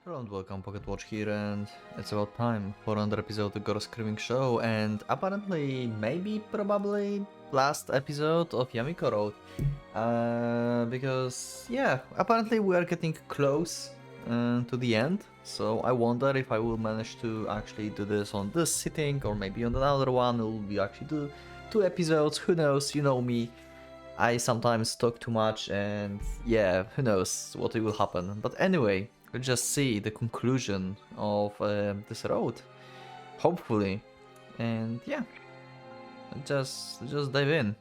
Hello and welcome, Pocket Watch here, and it's about time for another episode of Gore Screaming Show, and apparently, maybe, probably, last episode of Yamiko Road. Because, yeah, apparently we are getting close to the end, so I wonder if I will manage to actually do this on this sitting, or maybe on another one. It will be actually two episodes, who knows, you know me. I sometimes talk too much, and yeah, who knows what will happen. But anyway, we'll just see the conclusion of this road, hopefully. And yeah, just dive in.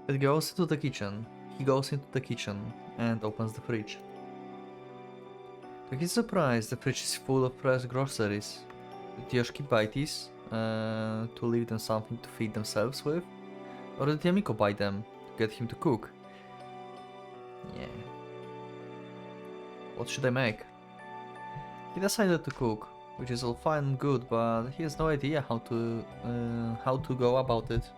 It goes into the kitchen. He goes into the kitchen and opens the fridge. To his surprise, the fridge is full of fresh groceries. Did Yoshiki buy these to leave them something to feed themselves with? Or did Yamiko buy them to get him to cook? Yeah. What should I make? He decided to cook, which is all fine and good, but he has no idea how to go about it.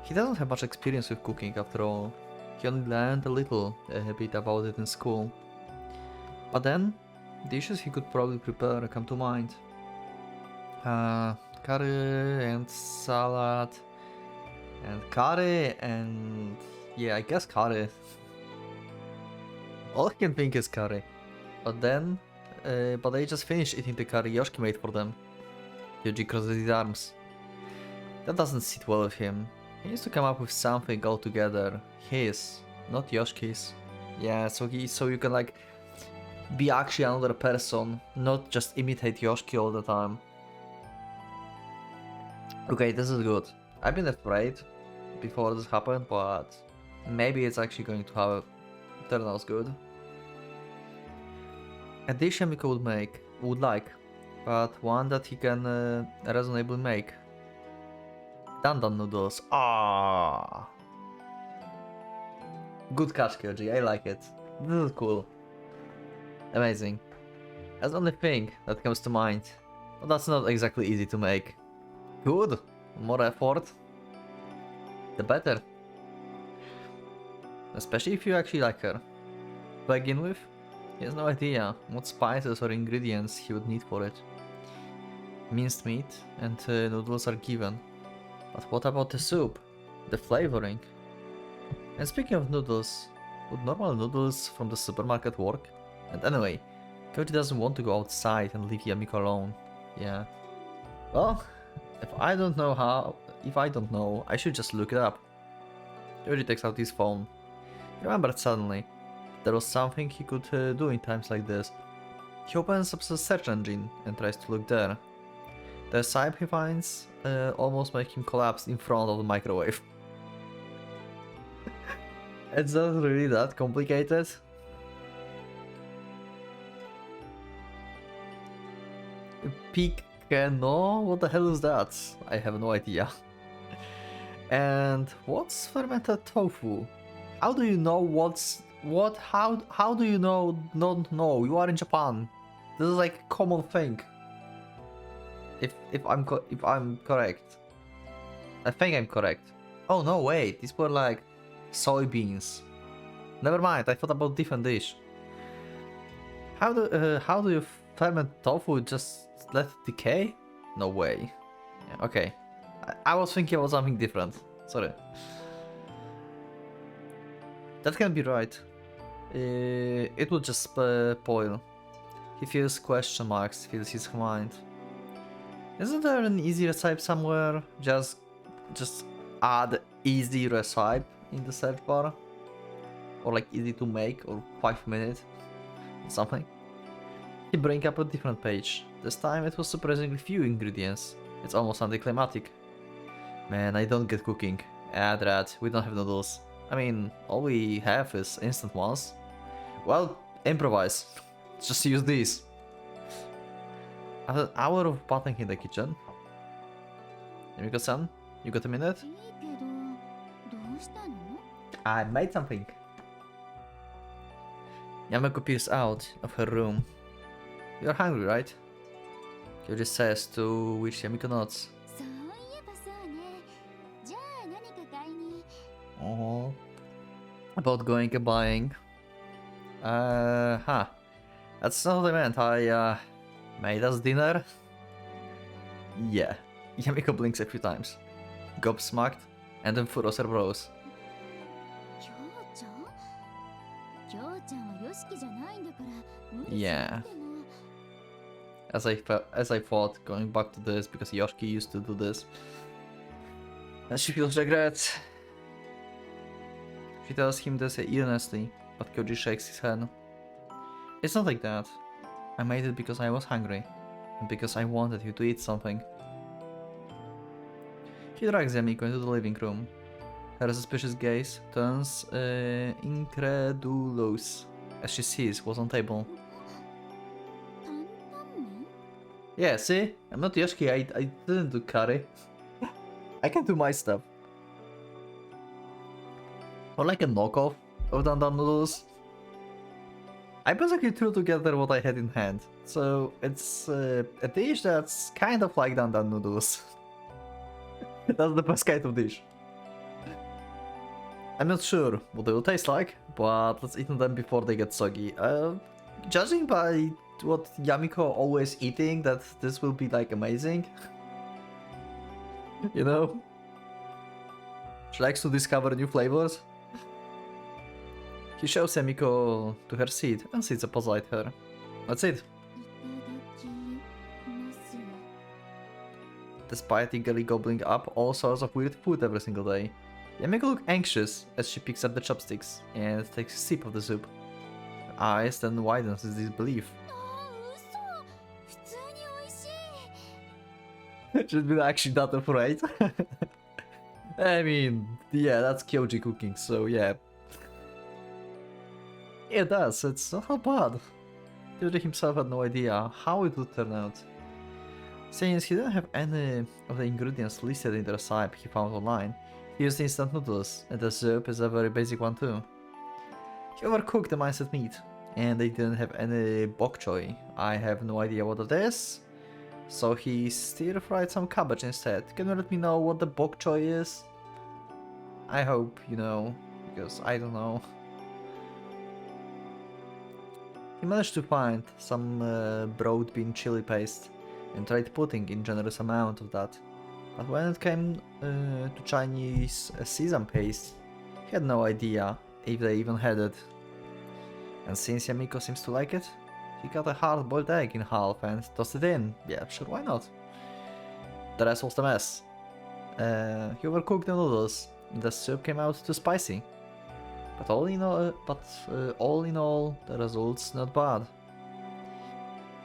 He doesn't have much experience with cooking after all. He only learned a little bit about it in school. But then, dishes he could probably prepare come to mind. Curry and salad and curry and yeah, I guess curry. All I can think is curry. But then, but they just finished eating the curry Yoshiki made for them. Yuji crossed his arms. That doesn't sit well with him. He needs to come up with something altogether. His, not Yoshiki's. Yeah, so you can like be actually another person, not just imitate Yoshiki all the time. Okay, this is good. I've been afraid before this happened, but maybe it's actually going to turn out good. A dish Yamiko would like, but one that he can reasonably make. Dandan noodles. Ah, good catch, Kyoji. I like it. This is cool. Amazing. That's the only thing that comes to mind. But that's not exactly easy to make. Good. More effort, the better. Especially if you actually like her. To begin with, he has no idea what spices or ingredients he would need for it. Minced meat and noodles are given. But what about the soup? The flavoring? And speaking of noodles, would normal noodles from the supermarket work? And anyway, Koji doesn't want to go outside and leave Yamiko alone. Yeah. Well, if I don't know, I should just look it up. Koji takes out his phone. He remembered suddenly there was something he could do in times like this. He opens up the search engine and tries to look there. The recipe he finds almost make him collapse in front of the microwave. It's not really that complicated. Picano? What the hell is that? I have no idea. And what's fermented tofu? How do you know how do you know don't know? You are in Japan. This is like a common thing. If I'm correct. I think I'm correct. Oh no, wait, these were like soybeans. Never mind, I thought about different dish. How do you ferment tofu? Just let it decay? No way. Yeah, okay. I was thinking about something different. Sorry. That can be right. It will just spoil. He feels question marks, fills his mind. Isn't there an easy recipe somewhere? Just add easy recipe in the search bar? Or like easy to make, or 5 minutes, or something. He bring up a different page. This time it was surprisingly few ingredients. It's almost anticlimactic. Man, I don't get cooking. Drat, we don't have noodles. I mean, all we have is instant ones. Well, improvise. Just use these. After an hour of battling in the kitchen. Yamiko-san, you got a minute? I made something. Yamiko peers out of her room. You're hungry, right? Kyoji says, to which Yamiko nods. about going and buying. That's not what I meant. I made us dinner. Yeah. Yamiko blinks a few times, gobsmacked, and then furrows her brows. Yeah. As I thought, going back to this because Yoshiki used to do this. And she feels regret. She tells him this earnestly, but Koji shakes his head. It's not like that. I made it because I was hungry, and because I wanted you to eat something. He drags Yamiko into the living room. Her suspicious gaze turns incredulous as she sees what's on the table. Yeah, see? I'm not Yoshiki, I didn't do curry. I can do my stuff. Or like a knockoff of Dan Dan noodles. I basically threw together what I had in hand. So it's a dish that's kind of like Dan Dan noodles. That's the best kind of dish. I'm not sure what they will taste like, but let's eat them before they get soggy. Judging by what Yamiko always eating, that this will be like amazing. You know? She likes to discover new flavors. He shows Yamiko to her seat and sits opposite her. That's it. Despite eagerly gobbling up all sorts of weird food every single day, Yamiko looks anxious as she picks up the chopsticks and takes a sip of the soup. Her eyes then widens in disbelief. She's been actually that afraid. I mean, yeah, that's Kyoji cooking, so yeah. It does, it's not bad. Kyoji himself had no idea how it would turn out. Since he didn't have any of the ingredients listed in the recipe he found online, he used instant noodles, and the soup is a very basic one too. He overcooked the minced meat, and they didn't have any bok choy. I have no idea what it is, so he stir-fried some cabbage instead. Can you let me know what the bok choy is? I hope you know, because I don't know. He managed to find some broad bean chili paste and tried putting in generous amount of that. But when it came to Chinese sesame paste, he had no idea if they even had it. And since Yamiko seems to like it, he cut a hard-boiled egg in half and tossed it in. Yeah, sure, why not? The rest was the mess. He overcooked the noodles, and the soup came out too spicy. But all in all, the result's not bad.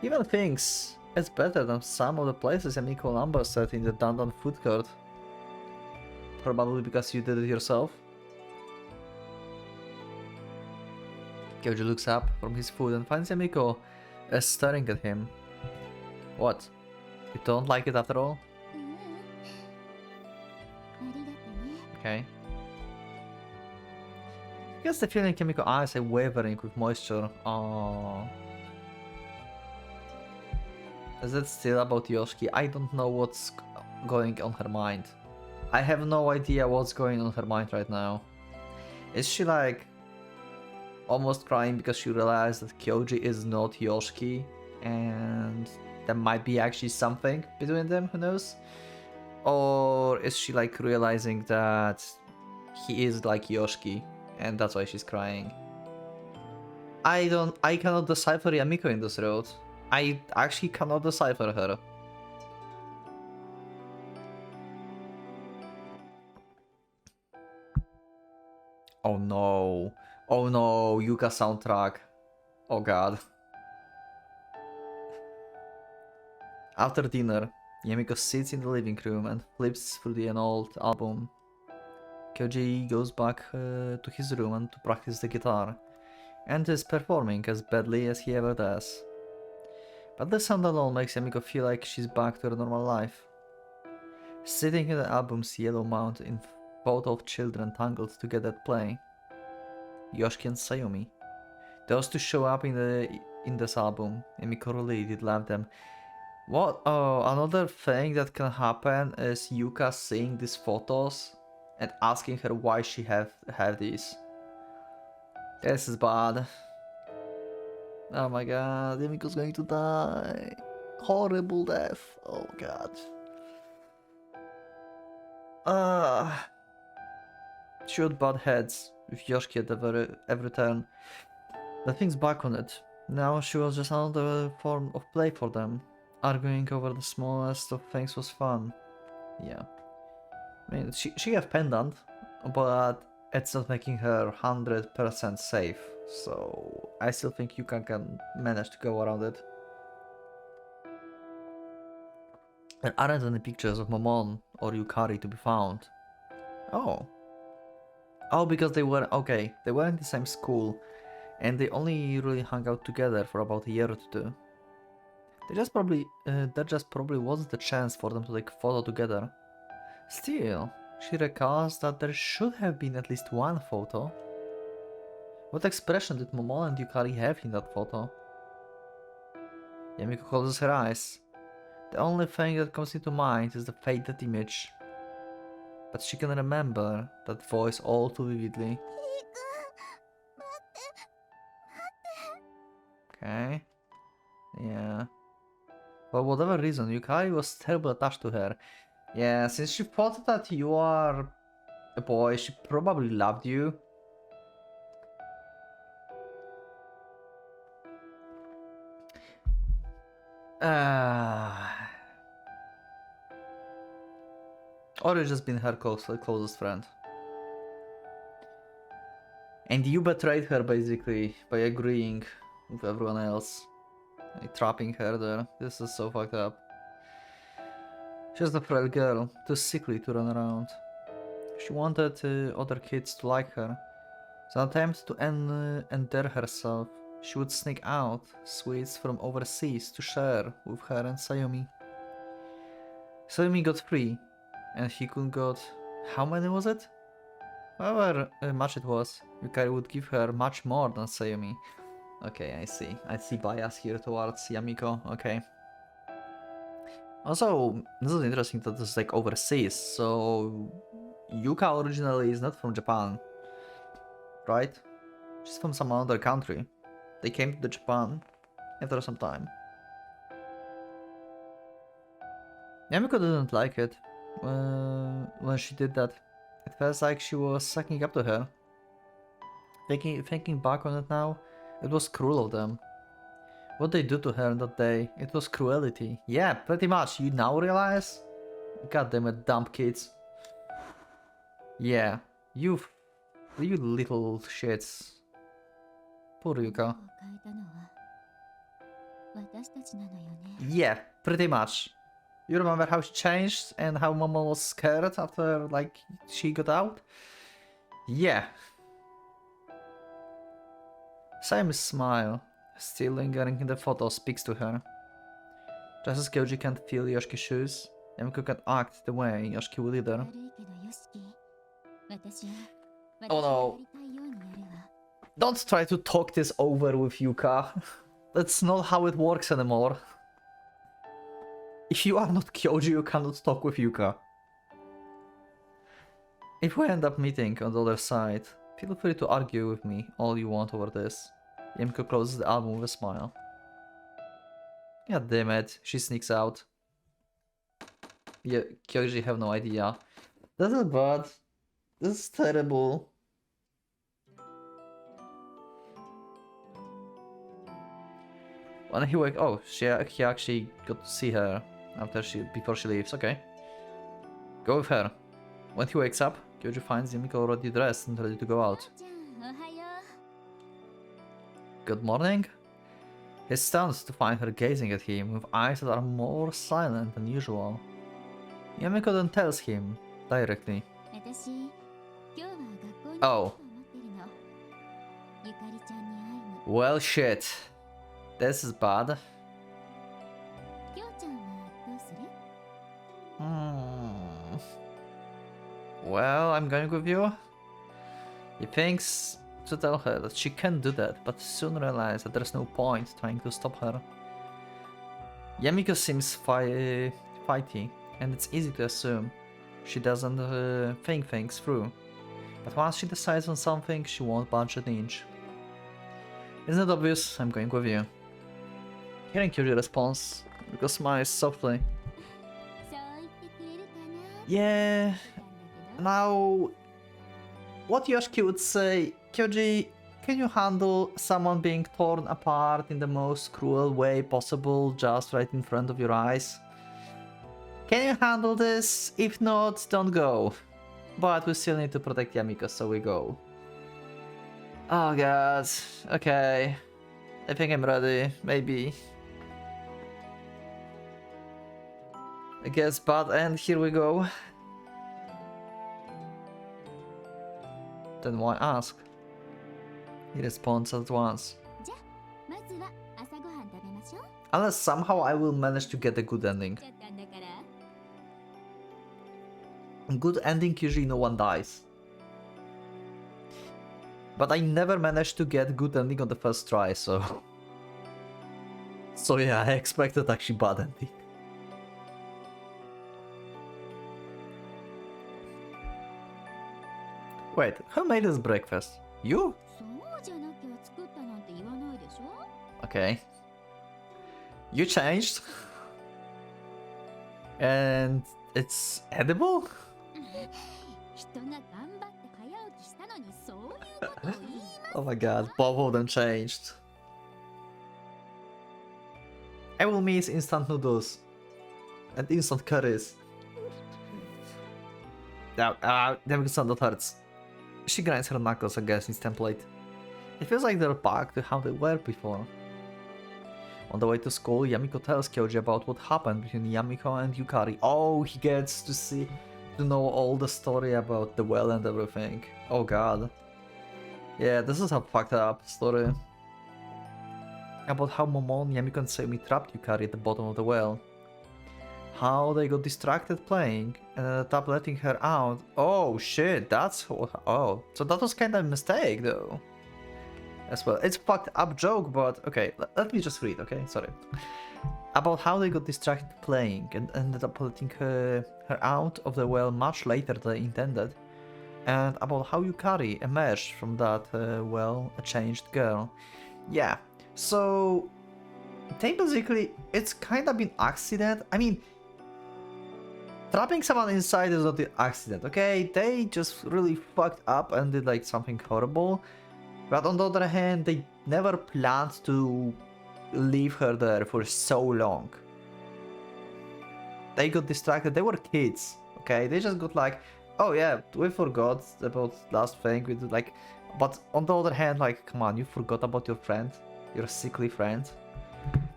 He even thinks it's better than some of the places Yamiko Lambert said in the Dan Dan food court. Probably because you did it yourself. Kyoji looks up from his food and finds Yamiko staring at him. What? You don't like it after all? Okay. He gets the feeling Yamiko's eyes are wavering with moisture. Aww. Is it still about Yoshiki? I don't know what's going on her mind. I have no idea what's going on her mind right now. Is she like almost crying because she realized that Kyoji is not Yoshiki and there might be actually something between them, who knows? Or is she like realizing that he is like Yoshiki and that's why she's crying? I cannot decipher Yamiko in this road. I actually cannot decipher her. Oh no. Oh no, Yuka soundtrack. Oh god. After dinner, Yamiko sits in the living room and flips through an old album. Kyoji goes back to his room and to practice the guitar, and is performing as badly as he ever does. But the sound alone makes Yamiko feel like she's back to her normal life. Sitting in the album's yellow mount in photo of children tangled together at play. Yoshiki and Sayumi. Those two show up in this album. Yamiko really did love them. What? Oh, another thing that can happen is Yuka seeing these photos and asking her why she have these. This is bad. Oh my god, Yamiko's going to die. Horrible death. Oh god. She would butt heads with Yoshiki at every turn. The thing's back on it. Now she was just another form of play for them. Arguing over the smallest of things was fun. Yeah. I mean, she have pendant, but it's not making her 100% safe. So I still think Yuka can manage to go around it. There aren't any pictures of Momon or Yukari to be found. Oh. Oh, because they were, okay, they were in the same school, and they only really hung out together for about a year or two. There just probably wasn't a chance for them to take a photo together. Still, she recalls that there should have been at least one photo. What expression did Momon and Yukari have in that photo? Yamiko closes her eyes. The only thing that comes into mind is the faded image. But she can remember that voice all too vividly. Okay. Yeah. For whatever reason, Yukari was terribly attached to her. Yeah, since she thought that you are a boy, she probably loved you. Or you've just been her closest friend. And you betrayed her basically by agreeing with everyone else. Like, trapping her there. This is so fucked up. She's a frail girl, too sickly to run around. She wanted other kids to like her. So in an attempt to endear herself, she would sneak out sweets from overseas to share with her and Sayumi. Sayumi got 3, and he could got... how many was it? However much it was, Yukari would give her much more than Sayumi. Okay, I see. I see bias here towards Yamiko, okay. Also, this is interesting that this is like overseas, so... Yuka originally is not from Japan, right? She's from some other country. They came to Japan after some time. Yamiko didn't like it when she did that. It felt like she was sucking up to her. Thinking back on it now, it was cruel of them. What they do to her that day, it was cruelty. Yeah, pretty much. You now realize? God damn it, dumb kids. Yeah, you little shits. Poor Yuka. Yeah, pretty much. You remember how she changed and how Mama was scared after, like, she got out? Yeah. Same smile, still lingering in the photo, speaks to her. Just as Kyoji can't feel Yoshiki's shoes, Yamiko can act the way Yoshiki would either. Oh no. Don't try to talk this over with Yuka. That's not how it works anymore. If you are not Kyoji, you cannot talk with Yuka. If we end up meeting on the other side, feel free to argue with me all you want over this. Yamiko closes the album with a smile. God damn it, she sneaks out. Yeah, Kyoji have no idea. This is bad. This is terrible. When he wakes, oh, he actually got to see her before she leaves. Okay, go with her. When he wakes up, Kyoji finds Yamiko already dressed and ready to go out. Good morning. He's stunned to find her gazing at him with eyes that are more silent than usual. Yamiko then tells him directly. Oh. Well, shit. This is bad. Well, I'm going with you. He thinks to tell her that she can do that, but soon realizes that there's no point trying to stop her. Yamiko seems fighty, and it's easy to assume She doesn't think things through. But once she decides on something, she won't budge an inch. Isn't it obvious? I'm going with you. Hearing Kyuji's response, Yamiko smiles softly. Yeah. Now, what Yoshiki would say, Kyoji, can you handle someone being torn apart in the most cruel way possible just right in front of your eyes? Can you handle this? If not, don't go. But we still need to protect Yamiko, so we go. Oh god, okay. I think I'm ready, maybe. I guess bad end, here we go. Then why ask? He responds at once. Unless somehow I will manage to get a good ending. Good ending, usually no one dies. But I never managed to get good ending on the first try, so... So yeah, I expected actually bad ending. Wait, who made us breakfast? You? Okay. You changed? And it's edible? Oh my god, both of them changed. I will miss instant noodles and instant curries. Damn, that hurts. She grinds her knuckles against his template. It feels like they're back to how they were before. On the way to school, Yamiko tells Kyoji about what happened between Yamiko and Yukari. Oh, he gets to know all the story about the well and everything. Oh god. Yeah, this is a fucked up story. About how Momon, Yamiko and Sayumi trapped Yukari at the bottom of the well. How they got distracted playing and ended up letting her out. Oh shit, that's what. Oh, so that was kind of a mistake though. As well, it's a fucked up joke, but okay, let me just read, okay? Sorry. About how they got distracted playing and ended up letting her out of the well much later than intended. And about how Yukari emerged from that well, a changed girl. Yeah, so they basically, it's kind of been accident. I mean, trapping someone inside is not an accident, okay? They just really fucked up and did like something horrible. But on the other hand, they never planned to leave her there for so long. They got distracted, they were kids, okay? They just got like, oh yeah, we forgot about last thing, we did like... But on the other hand, like, come on, you forgot about your friend? Your sickly friend?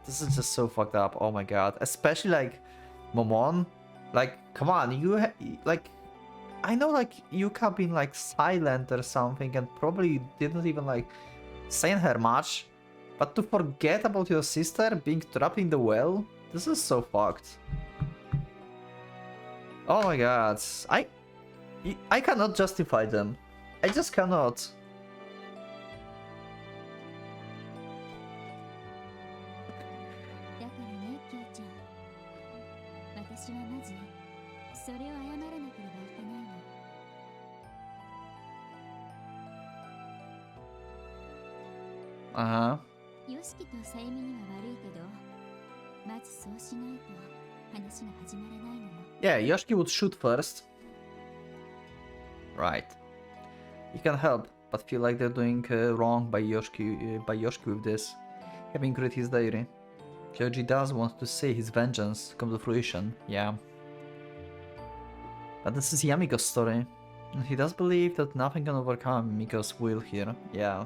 This is just so fucked up, oh my god. Especially like, Momon, like, come on, like... I know like Yuka been like silent or something and probably didn't even like say her much, but to forget about your sister being trapped in the well, this is so fucked. Oh my god, I cannot justify them. I just cannot. Uh-huh. Yeah, Yoshiki would shoot first. Right. You can help, but feel like they're doing wrong by Yoshiki with this. Having read his diary. Kyoji does want to see his vengeance come to fruition, yeah. But this is Yamiko's story. And he does believe that nothing can overcome Miko's will here, yeah.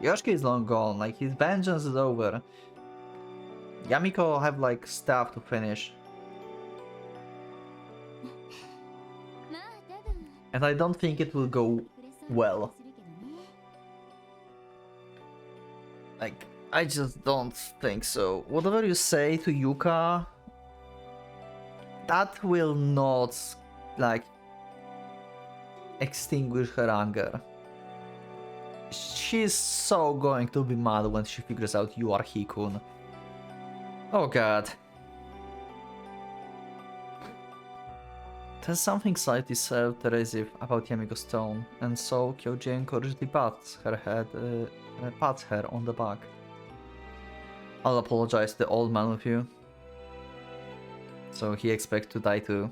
Yoshiki is long gone, like his vengeance is over. Yamiko have like stuff to finish. And I don't think it will go well. Like, I just don't think so. Whatever you say to Yuka, that will not, like, extinguish her anger. She's so going to be mad when she figures out you are Hikun. Oh god. There's something slightly self-derisive about Yamiko's tone, and so Kyoji encouragedly pats her on the back. I'll apologize to the old man with you. So he expects to die too.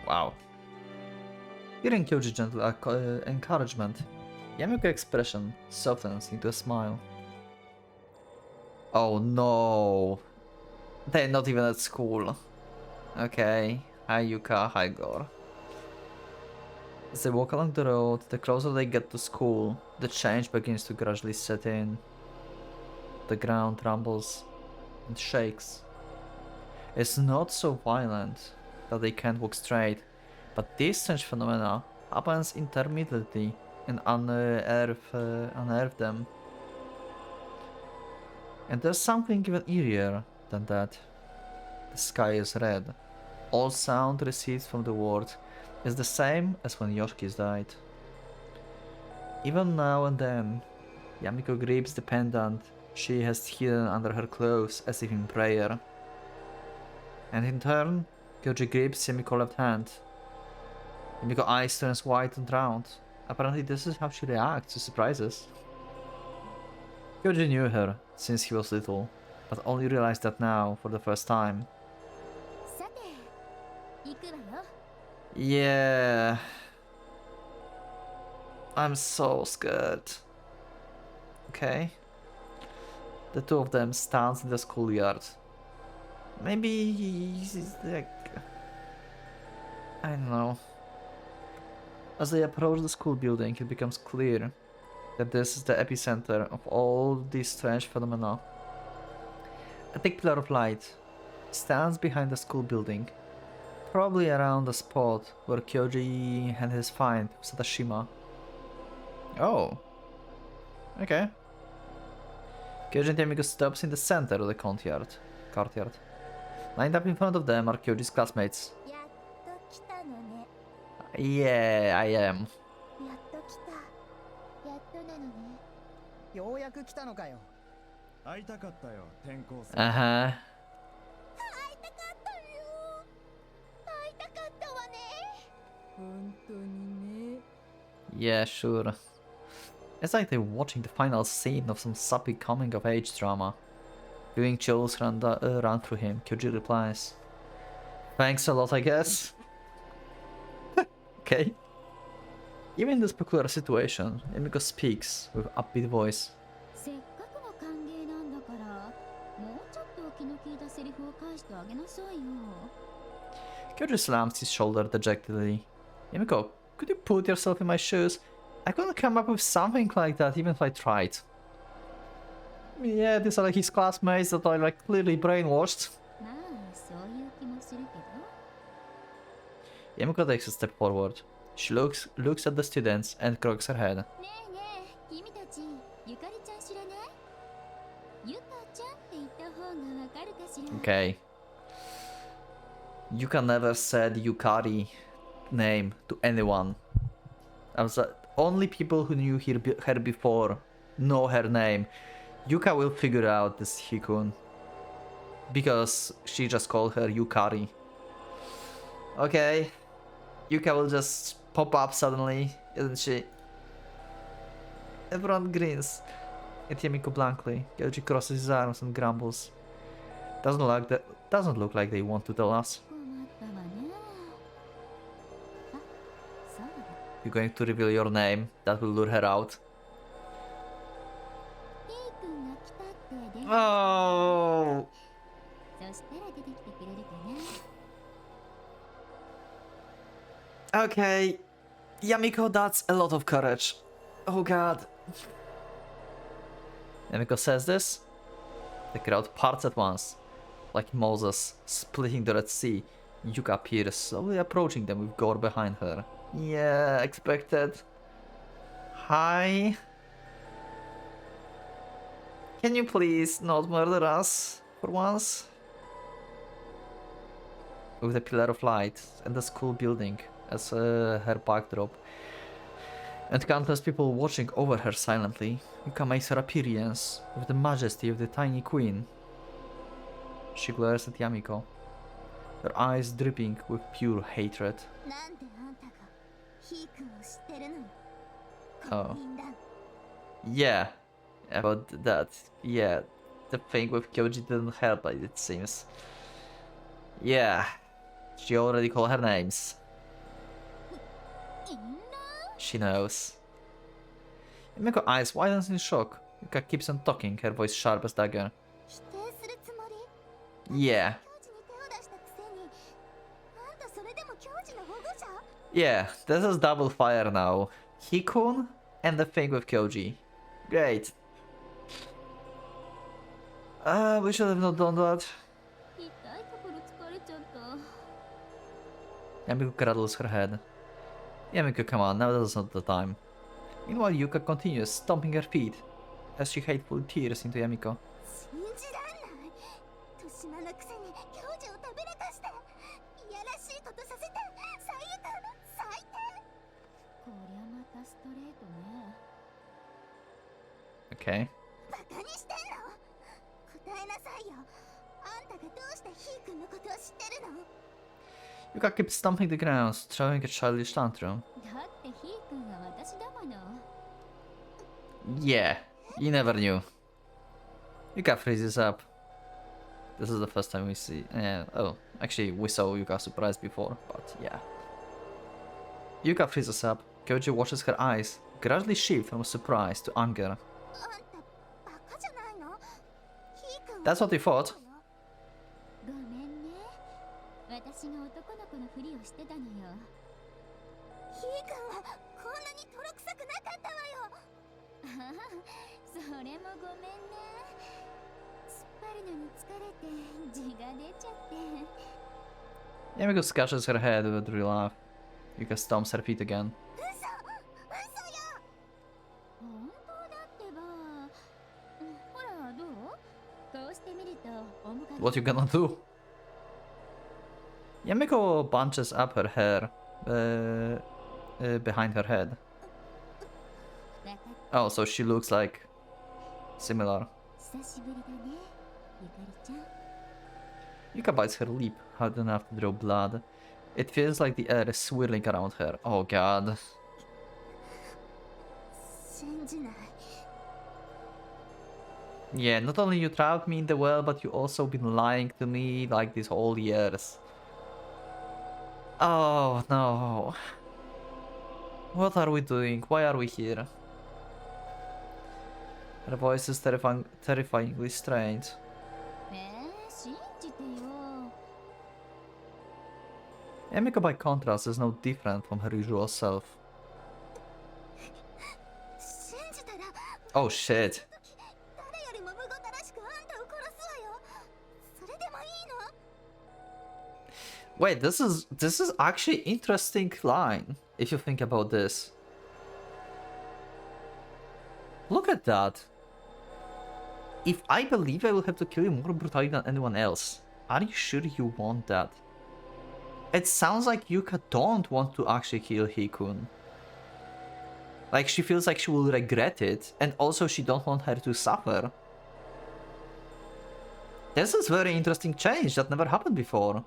Wow. Hearing Kyoji's gentle encouragement, Yamiko's expression softens into a smile. Oh no. They're not even at school. Okay. Hi Yuka, hi Gore. As they walk along the road, the closer they get to school, the change begins to gradually set in. The ground rumbles and shakes. It's not so violent that they can't walk straight, but this strange phenomena happens intermittently and unearth them. And there's something even eerier than that. The sky is red. All sound received from the world is the same as when Yoshikis died. Even now and then, Yamiko grips the pendant she has hidden under her clothes as if in prayer. And in turn, Kyoji grips Yamiko's left hand. Yamiko's eyes turns white and round. Apparently this is how she reacts to surprises. Kyoji knew her since he was little, but only realized that now for the first time. Yeah. I'm so scared. Okay. The two of them stands in the schoolyard. Maybe he's like... I don't know. As they approach the school building, it becomes clear that this is the epicenter of all these strange phenomena. A thick pillar of light stands behind the school building, probably around the spot where Kyoji had his find with Satashima. Oh. Okay. Kyoji and Yamiko stops in the center of the courtyard. Lined up in front of them are Kyoji's classmates. Yeah, I am. Uh-huh. Yeah, sure. It's like they're watching the final scene of some sappy coming-of-age drama. Feeling chills run through him, Kyoji replies. Thanks a lot, I guess. Okay. Even in this peculiar situation, Yamiko speaks with upbeat voice. Kyoji slams his shoulder dejectedly. Yamiko, could you put yourself in my shoes? I couldn't come up with something like that even if I tried. Yeah, these are like his classmates that are like clearly brainwashed. Yamiko takes a step forward. She looks at the students and cocks her head. Okay. Yuka never said Yukari name to anyone. Only people who knew her before know her name. Yuka will figure out this Hikun. Because she just called her Yukari. Okay. Yuka will just pop up suddenly, isn't she? Everyone grins at Yamiko blankly. Kyoji crosses his arms and grumbles. Doesn't look like they want to tell us. You're going to reveal your name. That will lure her out. Oh. Okay. Yamiko, that's a lot of courage. Oh god. Yamiko says this. The crowd parts at once. Like Moses splitting the Red Sea, Yuka appears, slowly approaching them with Gore behind her. Yeah, expected. Hi. Can you please not murder us for once? With the pillar of light and the school building as her backdrop, and countless people watching over her silently, Yuka makes her appearance with the majesty of the tiny queen. She glares at Yamiko. her eyes dripping with pure hatred. Oh. Yeah, about that. Yeah, the thing with Kyoji didn't help, it seems. Yeah, she already called her names. She knows. Yamiko's eyes widens in shock. Yuka keeps on talking, her voice sharp as dagger. Yeah. Yeah, this is double fire now. Hikun and the thing with Kyoji. Great. We should have not done that. Yamiko cradles her head. Yamiko, come on, now is not the time. Meanwhile, Yuka continues stomping her feet as she hatefully tears into Yamiko. Okay. Yuka keeps stomping the ground, throwing a childish tantrum. Yeah, you never knew. Yuka freezes up. This is the first time we see... oh, actually we saw Yuka surprised before, but yeah. Yuka freezes up. Kyoji watches her eyes, gradually shift from surprise to anger. That's what he thought. Yamiko scratches her head with a laugh. Yuka stomps her feet again. What you gonna do? Yamiko bunches up her hair behind her head. Oh, so she looks like similar. Yuka bites her lip hard enough to draw blood. It feels like the air is swirling around her. Oh god. Yeah, not only you trapped me in the well, but you also been lying to me like these whole years. Oh no. What are we doing? Why are we here? Her voice is terrifyingly strained. Yamiko, by contrast, is no different from her usual self. Oh shit. Wait, this is actually interesting line, if you think about this. Look at that. If I believe I will have to kill you more brutally than anyone else, are you sure you want that? It sounds like Yuka don't want to actually kill Hikun. Like, she feels like she will regret it, and also she don't want her to suffer. This is very interesting change that never happened before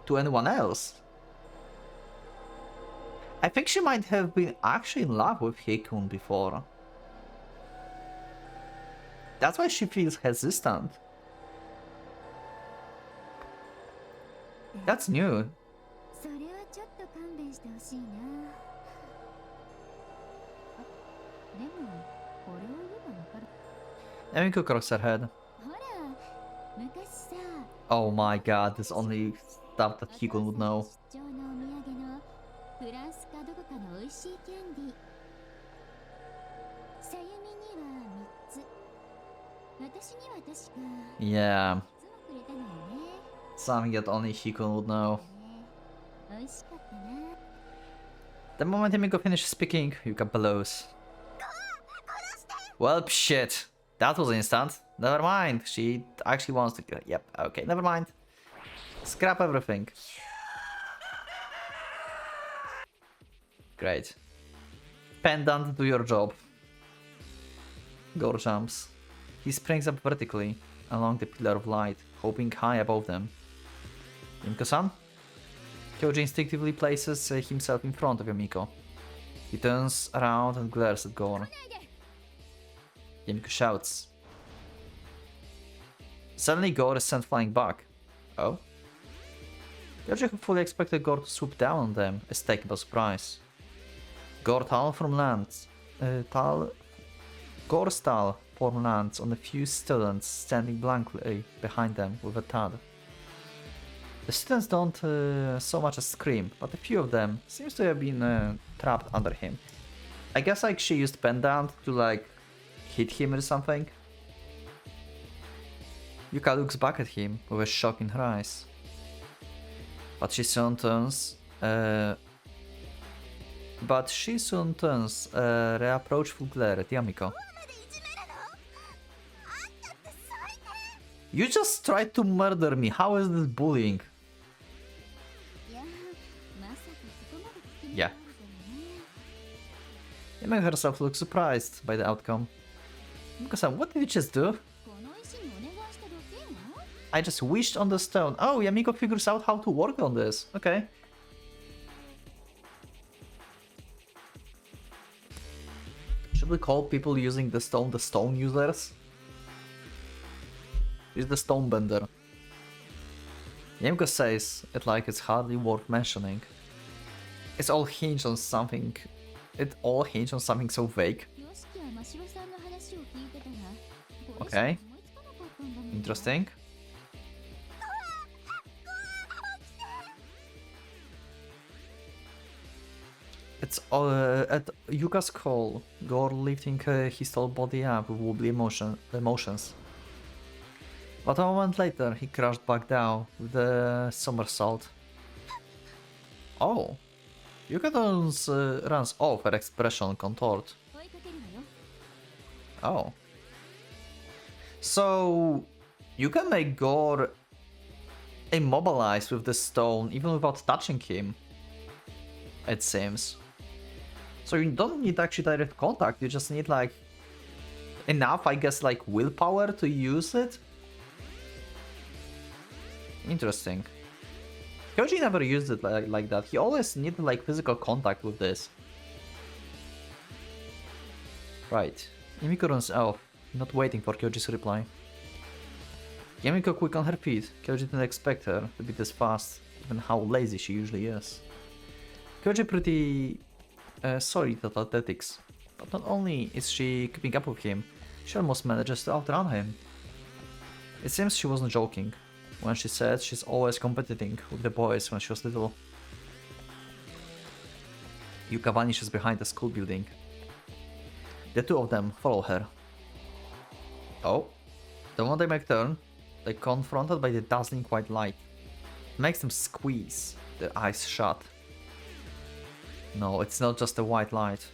to anyone else. I think she might have been actually in love with Hikun before. That's why she feels hesitant. That's new. Yamiko cracks her head. Oh my god, there's only stuff that Hikun would know. Yeah. Something that only Hikun would know. The moment Yamiko finishes speaking, Yuka blows. Well, shit. That was instant. Never mind. She actually wants to kill. Yep, okay, never mind. Scrap everything. Great. Pendant, do your job. Gore jumps. He springs up vertically along the pillar of light, hoping high above them. Yamiko-san? Kyoji instinctively places himself in front of Yamiko. He turns around and glares at Gore. Yamiko shouts. Suddenly Gore is sent flying back. Oh? Kyoji fully expected Gore to swoop down on them, is taken by surprise. Gore's tal from lands on a few students standing blankly behind them with a thud. The students don't so much as scream, but a few of them seems to have been trapped under him. I guess like she used pendant to like hit him or something. Yuka looks back at him with a shock in her eyes. But she soon turns a reapproachful glare at Yamiko. You just tried to murder me, how is this bullying? Yeah. Yamiko herself looks surprised by the outcome. Yamiko-san, what did you just do? I just wished on the stone. Oh, Yamiko figures out how to work on this. Okay. Should we call people using the stone users? He's the stone bender. Yamiko says it like it's hardly worth mentioning. It's all hinged on something. It all hinged on something so vague. Okay. Interesting. It's at Yuka's call, Gore lifting his tall body up with wobbly emotions. But a moment later, he crashed back down with a somersault. Oh, Yuka runs off, her expression contort. Oh. So, you can make Gore immobilized with the stone even without touching him, it seems. So you don't need actually direct contact, you just need like enough, I guess, like willpower to use it. Interesting. Kyoji never used it like that, he always needed like physical contact with this. Right, Yamiko runs off, not waiting for Kyoji's reply. Yamiko quick on her feet, Kyoji didn't expect her to be this fast, given how lazy she usually is. Kyoji pretty solid at athletics, but not only is she keeping up with him, she almost manages to outrun him. It seems she wasn't joking when she said she's always competing with the boys when she was little. Yuka vanishes behind the school building. The two of them follow her. Oh, the moment they make turn, they're confronted by the dazzling white light. It makes them squeeze their eyes shut. No, it's not just a white light.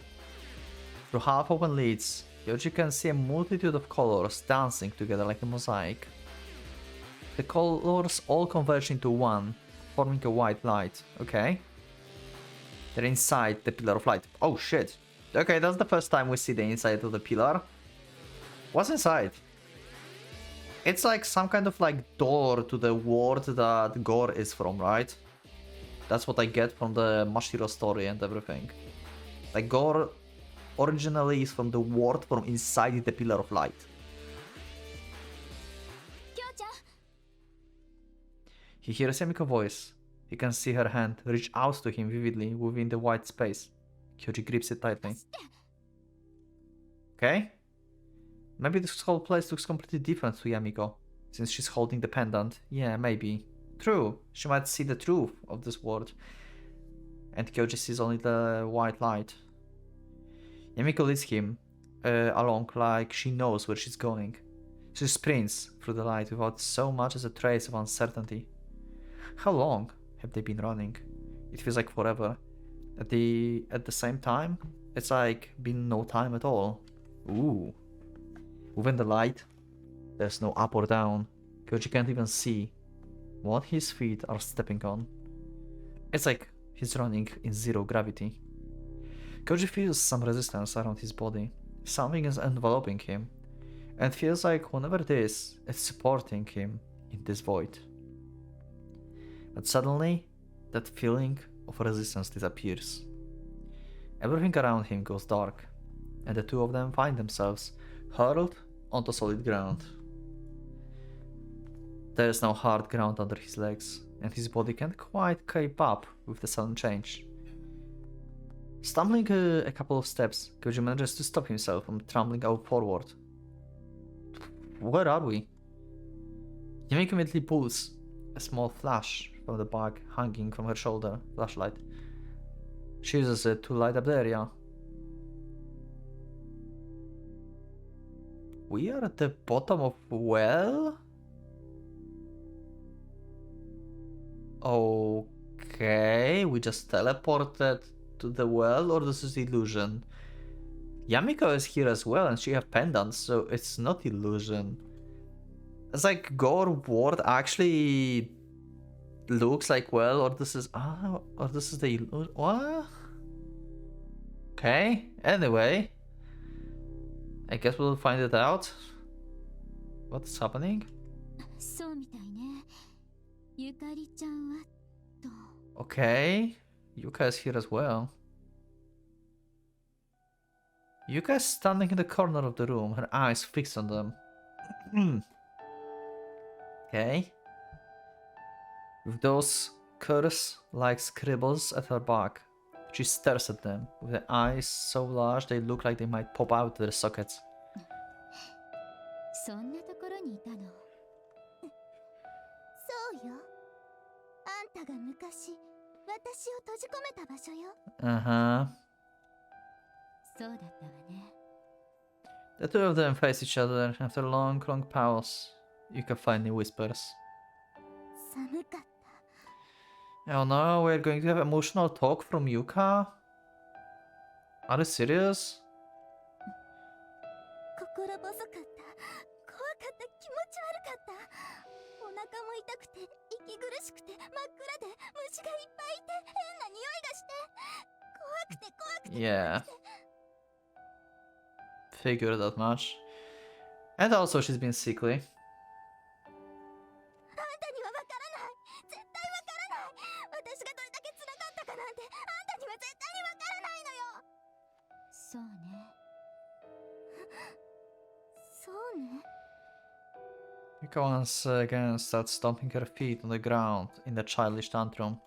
Through half-open lids, Kyoji can see a multitude of colors dancing together like a mosaic. The colors all converge into one, forming a white light, okay? They're inside the pillar of light. Oh shit. Okay, that's the first time we see the inside of the pillar. What's inside? It's like some kind of like door to the world that Gore is from, right? That's what I get from the Mashiro story and everything. Like Gore originally is from the world from inside the Pillar of Light. He hears Yamiko's voice. He can see her hand reach out to him vividly within the white space. Kyoji grips it tightly. Okay? Maybe this whole place looks completely different to Yamiko, since she's holding the pendant. Yeah, maybe. True, she might see the truth of this world, and Kyoji sees only the white light. Yamiko leads him along like she knows where she's going. She sprints through the light without so much as a trace of uncertainty. How long have they been running? It feels like forever. At the same time, it's like been no time at all. Ooh. Within the light, there's no up or down. Kyoji can't even see what his feet are stepping on. It's like he's running in zero gravity. Kyoji feels some resistance around his body. Something is enveloping him, and feels like whenever it is, it's supporting him in this void. But suddenly, that feeling of resistance disappears. Everything around him goes dark, and the two of them find themselves hurled onto solid ground. There is no hard ground under his legs, and his body can't quite keep up with the sudden change. Stumbling a couple of steps, Koji manages to stop himself from tumbling out forward. Where are we? Yamiko immediately pulls a small flash from the bag hanging from her shoulder, flashlight. She uses it to light up the area. We are at the bottom of a well? Okay, we just teleported to the well, or this is illusion? Yamiko is here as well, and she have pendants, so it's not illusion. It's like Gore Ward actually looks like well, or this is the illusion. What? Okay. Anyway, I guess we'll find it out. What's happening? Okay, Yuka is here as well. Yuka is standing in the corner of the room, her eyes fixed on them. Okay. With those curse-like scribbles at her back, she stares at them, with her eyes so large they look like they might pop out their sockets. Uh-huh. The two of them face each other after a long pause. Yuka finally whispers, "Oh no, we're going to have emotional talk from Yuka? Are you serious?" Yeah. Figured that much. And also she's been sickly. Yuka once again starts stomping her feet on the ground in the childish tantrum.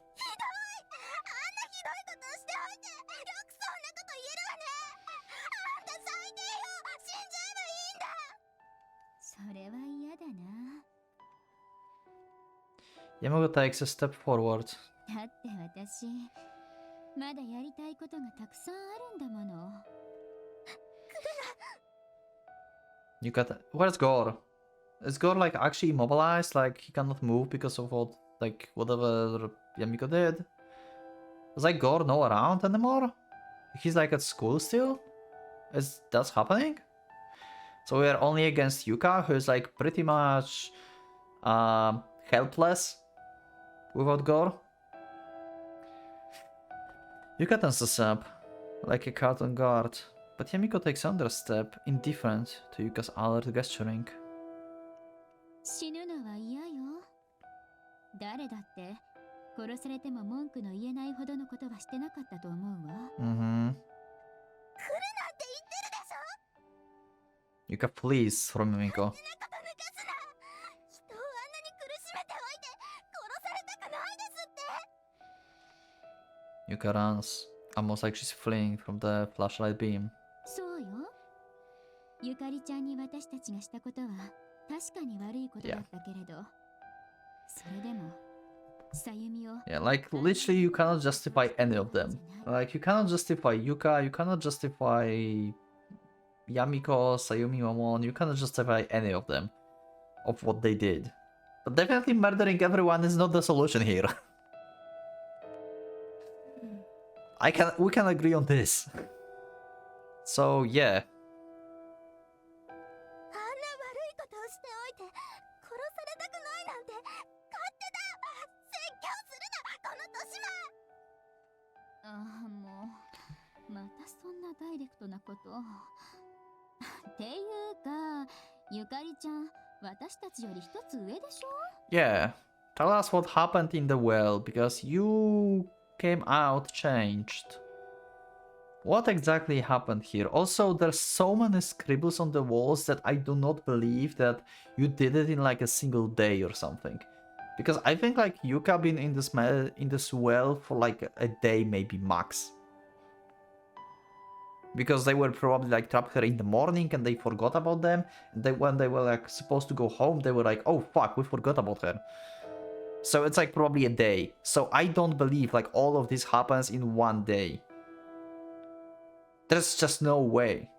Yamiko takes a step forward. Yuka, where's Gore? Is Gore like actually immobilized? Like he cannot move because of what, like whatever Yamiko did? Is like Gore not around anymore? He's like at school still? Is that's happening? So we are only against Yuka, who is like pretty much helpless without Gore. Yuka tenses up like a cat on guard, but Yamiko takes another step, indifferent to Yuka's alert gesturing. Yuka flees from Yamiko. Yuka runs, almost like she's fleeing from the flashlight beam. Yeah, like literally you cannot justify any of them. Like you cannot justify Yuka, you cannot justify Yamiko, Sayumi, Momon, you cannot justify any of them of what they did. But definitely murdering everyone is not the solution here. We can agree on this. So yeah. Yeah, Tell us what happened in the well, because you came out changed. What exactly happened here? Also, there's so many scribbles on the walls that I do not believe that you did it in like a single day or something. Because I think like Yuka been in this well for like a day, maybe max. Because they were probably like trapped here in the morning and they forgot about them. And when they were like supposed to go home, they were like, oh fuck, we forgot about her. So it's like probably a day. So I don't believe like all of this happens in one day. There's just no way.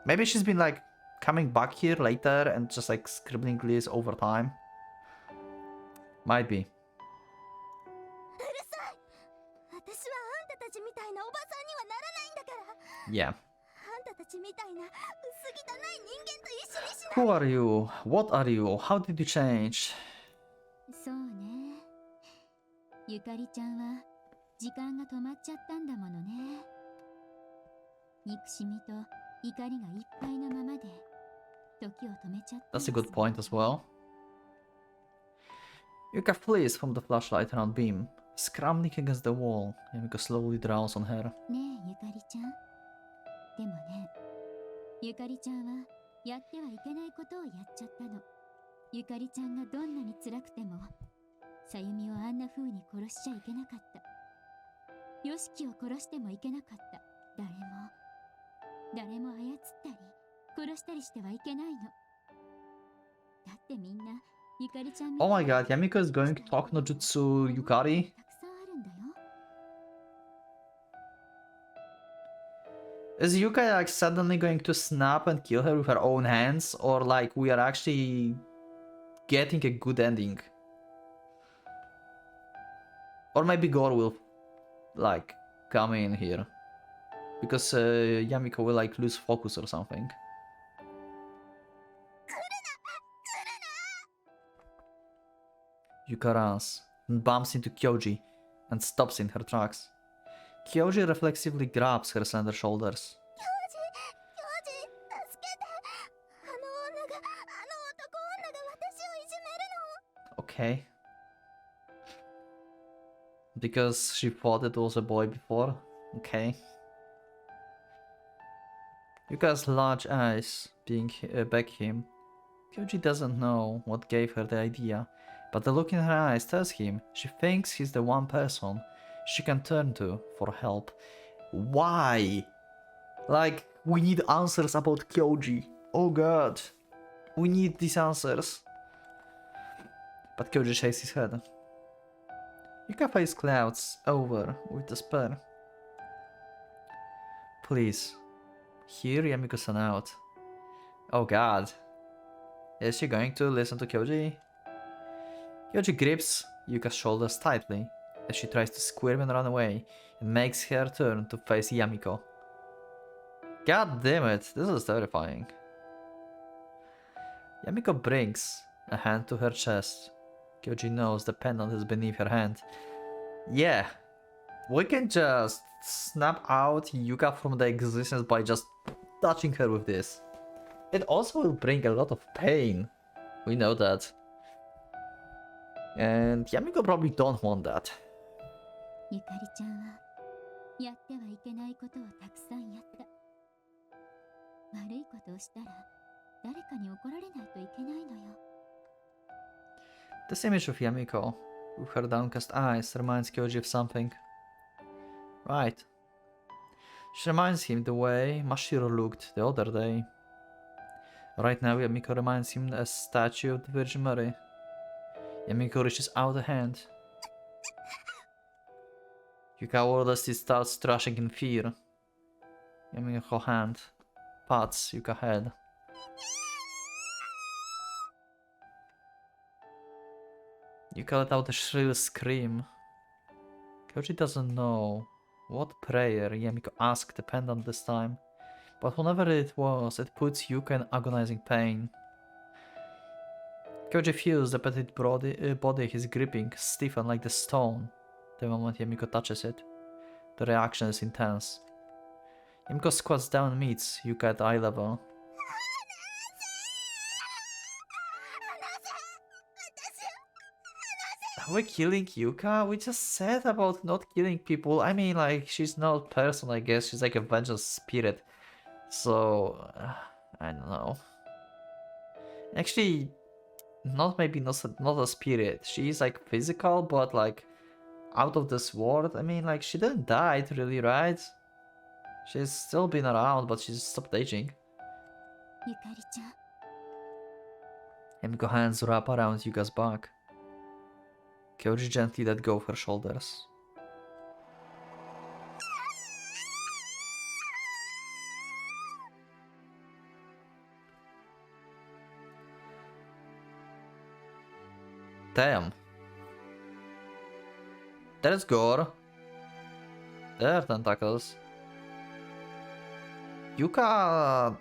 Maybe she's been like coming back here later and just like scribbling this over time. Might be. Yeah. Who are you? What are you? How did you change? そうね。ゆかりちゃんは時間が止まっちゃったんだものね。憎しみと怒りがいっぱいのままで時を止めちゃった。That's a good point as well. Yuka flees from the flashlight around beam, scrambling against the wall. Yamiko slowly drowns on her. ねえゆかりちゃん。でもね、ゆかりちゃんはやってはいけないことをやっちゃったの。ゆかりちゃんがどんなに辛くても、さゆみをあんな風に殺しちゃいけなかった。よしきを殺してもいけなかった。誰も操ったり殺したりしてはいけないの。だってみんなゆかりちゃんみたい Oh my god, Yamiko is going to talk no jutsu Yukari? たくさんあるんだよ。Is Yuka like suddenly going to snap and kill her with her own hands? Or like we are actually getting a good ending? Or maybe Gore will like come in here. Because Yamiko will like lose focus or something. Yuka runs and bumps into Kyoji and stops in her tracks. Kyoji reflexively grabs her slender shoulders. Okay. Because she thought it was a boy before? Okay. Yuka's large eyes beg him. Kyoji doesn't know what gave her the idea, but the look in her eyes tells him she thinks he's the one person she can turn to for help. Why? Like, we need answers about Kyoji. Oh god. We need these answers. But Kyoji shakes his head. Yuka face clouds over with despair. Please. Hear Yamiko-san out. Oh god. Is she going to listen to Kyoji? Kyoji grips Yuka's shoulders tightly as she tries to squirm and run away and makes her turn to face Yamiko. God damn it, this is terrifying. Yamiko brings a hand to her chest. Kyoji knows the pendant is beneath her hand. Yeah, we can just snap out Yuka from the existence by just touching her with this. It also will bring a lot of pain. We know that. And Yamiko probably don't want that. ゆかりちゃんはやってはいけないことをたくさんやった。悪いことをしたら誰かに怒られないといけないのよ。This image of Yamiko, with her downcast eyes, reminds Kyoji of something. Right. She reminds him the way Mashiro looked the other day. Right now, Yamiko reminds him a statue of the Virgin Mary. Yamiko reaches out a hand. Yuka wordlessly starts thrashing in fear. Yamiko's hand pats Yuka's head. Yuka let out a shrill scream. Kyoji doesn't know what prayer Yamiko asked the pendant this time, but whatever it was, it puts Yuka in agonizing pain. Kyoji feels the petite body he's gripping stiffen like the stone the moment Yamiko touches it. The reaction is intense. Yamiko squats down and meets Yuka at eye level. we killing Yuka? We just said about not killing people. I mean, like, she's not a person, I guess. She's like a vengeance spirit. So, I don't know. Actually, not a spirit. She's like physical, but like out of this world. I mean, like, she didn't die, really, right? She's still been around, but she's stopped aging. ゆかりちゃん Yamiko hands wrap around Yuka's back. Kyoji gently let go of her shoulders. Damn. There's Gore. There are tentacles. Yuka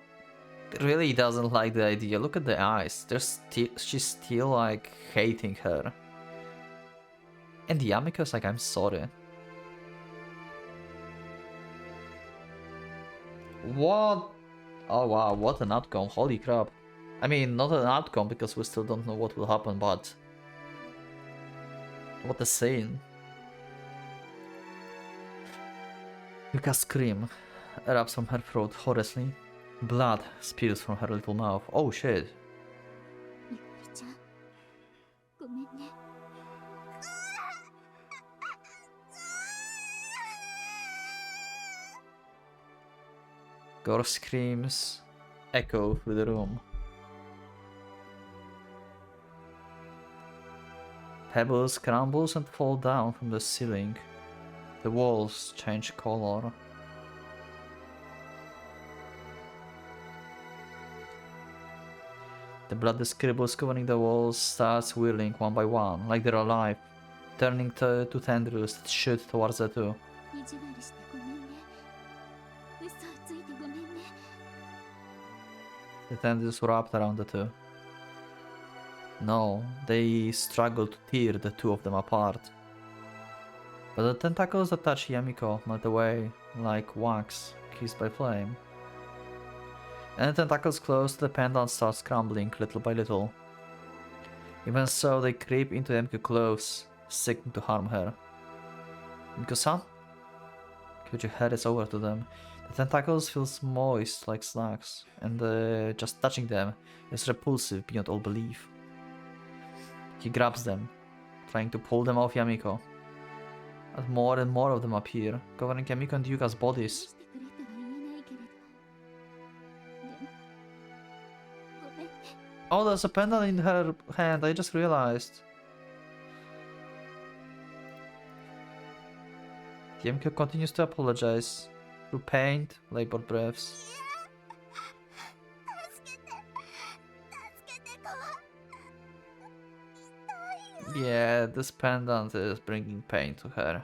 really doesn't like the idea. Look at the eyes. She's still like hating her. And Yamiko's like, I'm sorry. What? Oh wow, what an outcome. Holy crap. I mean, not an outcome because we still don't know what will happen, but... what a scene. Yuka scream erupts from her throat horribly. Blood spills from her little mouth. Oh shit. ゆかりちゃんごめんね Gore screams echo through the room. Pebbles crumbles and fall down from the ceiling. The walls change color. The bloody scribbles covering the walls starts whirling one by one, like they're alive, turning to tendrils that shoot towards the two. 意地悪してごめんね嘘をついてごめんね The tendrils wrapped around the two. No, they struggle to tear the two of them apart. But the tentacles that touch Yamiko melt away like wax kissed by flame. And the tentacles close to the pendant starts crumbling little by little. Even so, they creep into Yamiko's clothes, seeking to harm her. Yamiko-san? Kyoji heads over to them. The tentacles feels moist like snacks, and just touching them is repulsive beyond all belief. He grabs them, trying to pull them off Yamiko. But more and more of them appear, covering Yamiko and Yuka's 許 bodies. してくれとは言えないけれどでもごめんね Oh, there's a pendant in her hand, I just realized. Yamiko continues to apologize, through pained, labored breaths. 助けて助けて怖い Yeah, this pendant is bringing pain to her.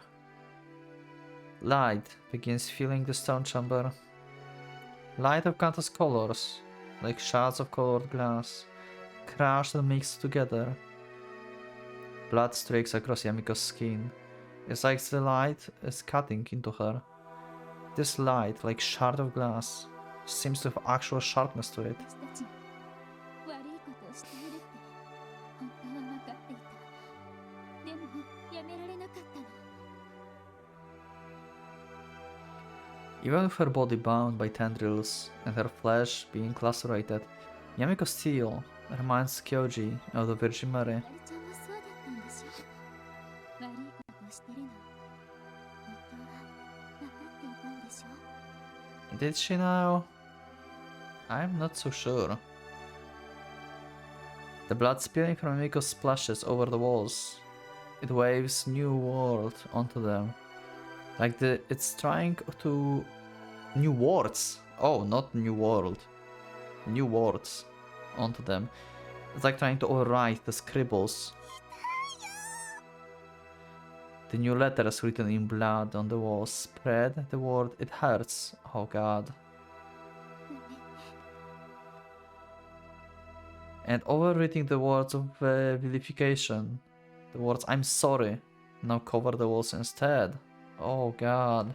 Light begins filling the stone chamber. Light of countless colors, like shards of colored glass, crashed and mixed together. Blood streaks across Yamiko's skin. It's like the light is cutting into her. This light, like shard of glass, seems to have actual sharpness to it. 私たちが悪いことをしているって本当は分かっていたでもやめられなかったの Even with her body bound by tendrils and her flesh being lacerated, Yamiko still reminds Kyoji of the Virgin Mary. あれちゃんもそうだったんでしょ悪いことをしてるの本当は分かっていたんでしょ Did she now? I'm not so sure. The blood spilling from Yamiko splashes over the walls. It waves new world onto them. Like it's trying to... new words! Oh, not new world. New words onto them. It's like trying to overwrite the scribbles. The new letters written in blood on the walls spread the word "it hurts." Oh god. And overwriting the words of vilification. The words "I'm sorry" now cover the walls instead. Oh god.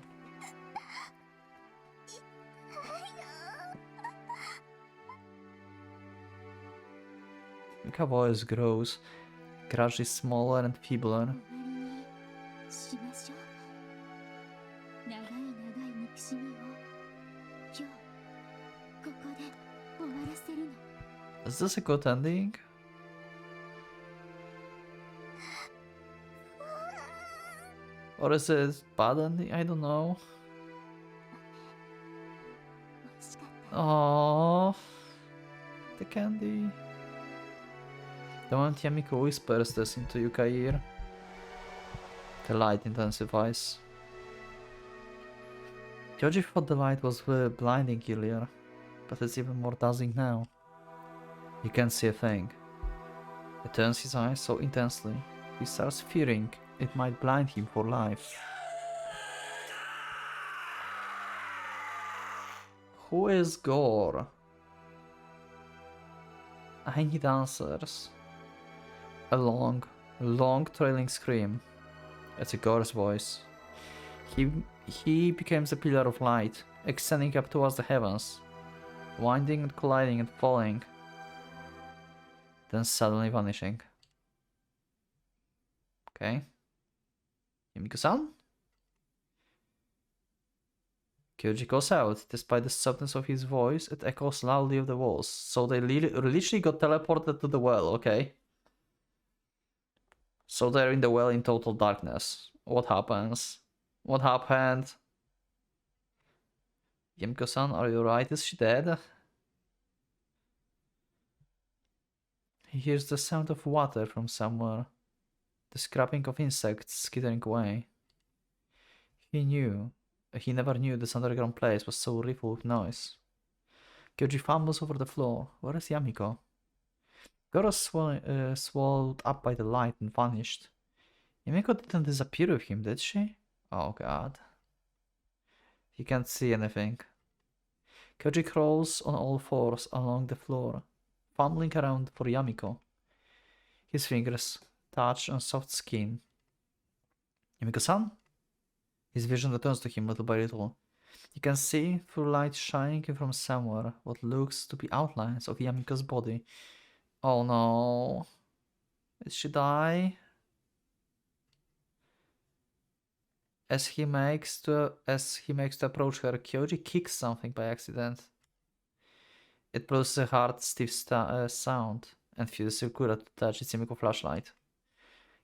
Yamiko's voice grows. gradually smaller and feebler. しましょう。長い長い憎しみを今日ここで終わらせるの。 Is this a good ending? Or is it bad ending? I don't know. 美味しかった。 Oh, the candy. The moment Yamiko whispers this into Yuka's ear, the light intensifies. Kyoji thought the light was blinding earlier, but it's even more dazzling now. He can't see a thing. He turns his eyes so intensely, he starts fearing it might blind him for life. Who is Gore? I need answers. A long trailing scream. It's a Gore's voice. He becomes a pillar of light, extending up towards the heavens, winding and colliding and falling, then suddenly vanishing. Okay. Yamiko-san? Kyoji calls out. Despite the softness of his voice, it echoes loudly of the walls. So they literally got teleported to the well, okay? So they're in the well in total darkness. What happens? What happened? Yamiko-san, are you right? Is she dead? He hears the sound of water from somewhere. The scrapping of insects skittering away. He never knew this underground place was so rife with noise. Kyoji fumbles over the floor. Where is Yamiko? Gore was swallowed up by the light and vanished. Yamiko didn't disappear with him, did she? Oh god. He can't see anything. Kyoji crawls on all fours along the floor, fumbling around for Yamiko. His fingers touch on soft skin. Yamiko-san? His vision returns to him little by little. He can see through light shining from somewhere what looks to be outlines of Yamiko's body. Oh no. Did she die? As he makes to approach her, Kyoji kicks something by accident. It produces a hard, stiff sound and fuses Sakura to touch its Yamiko flashlight.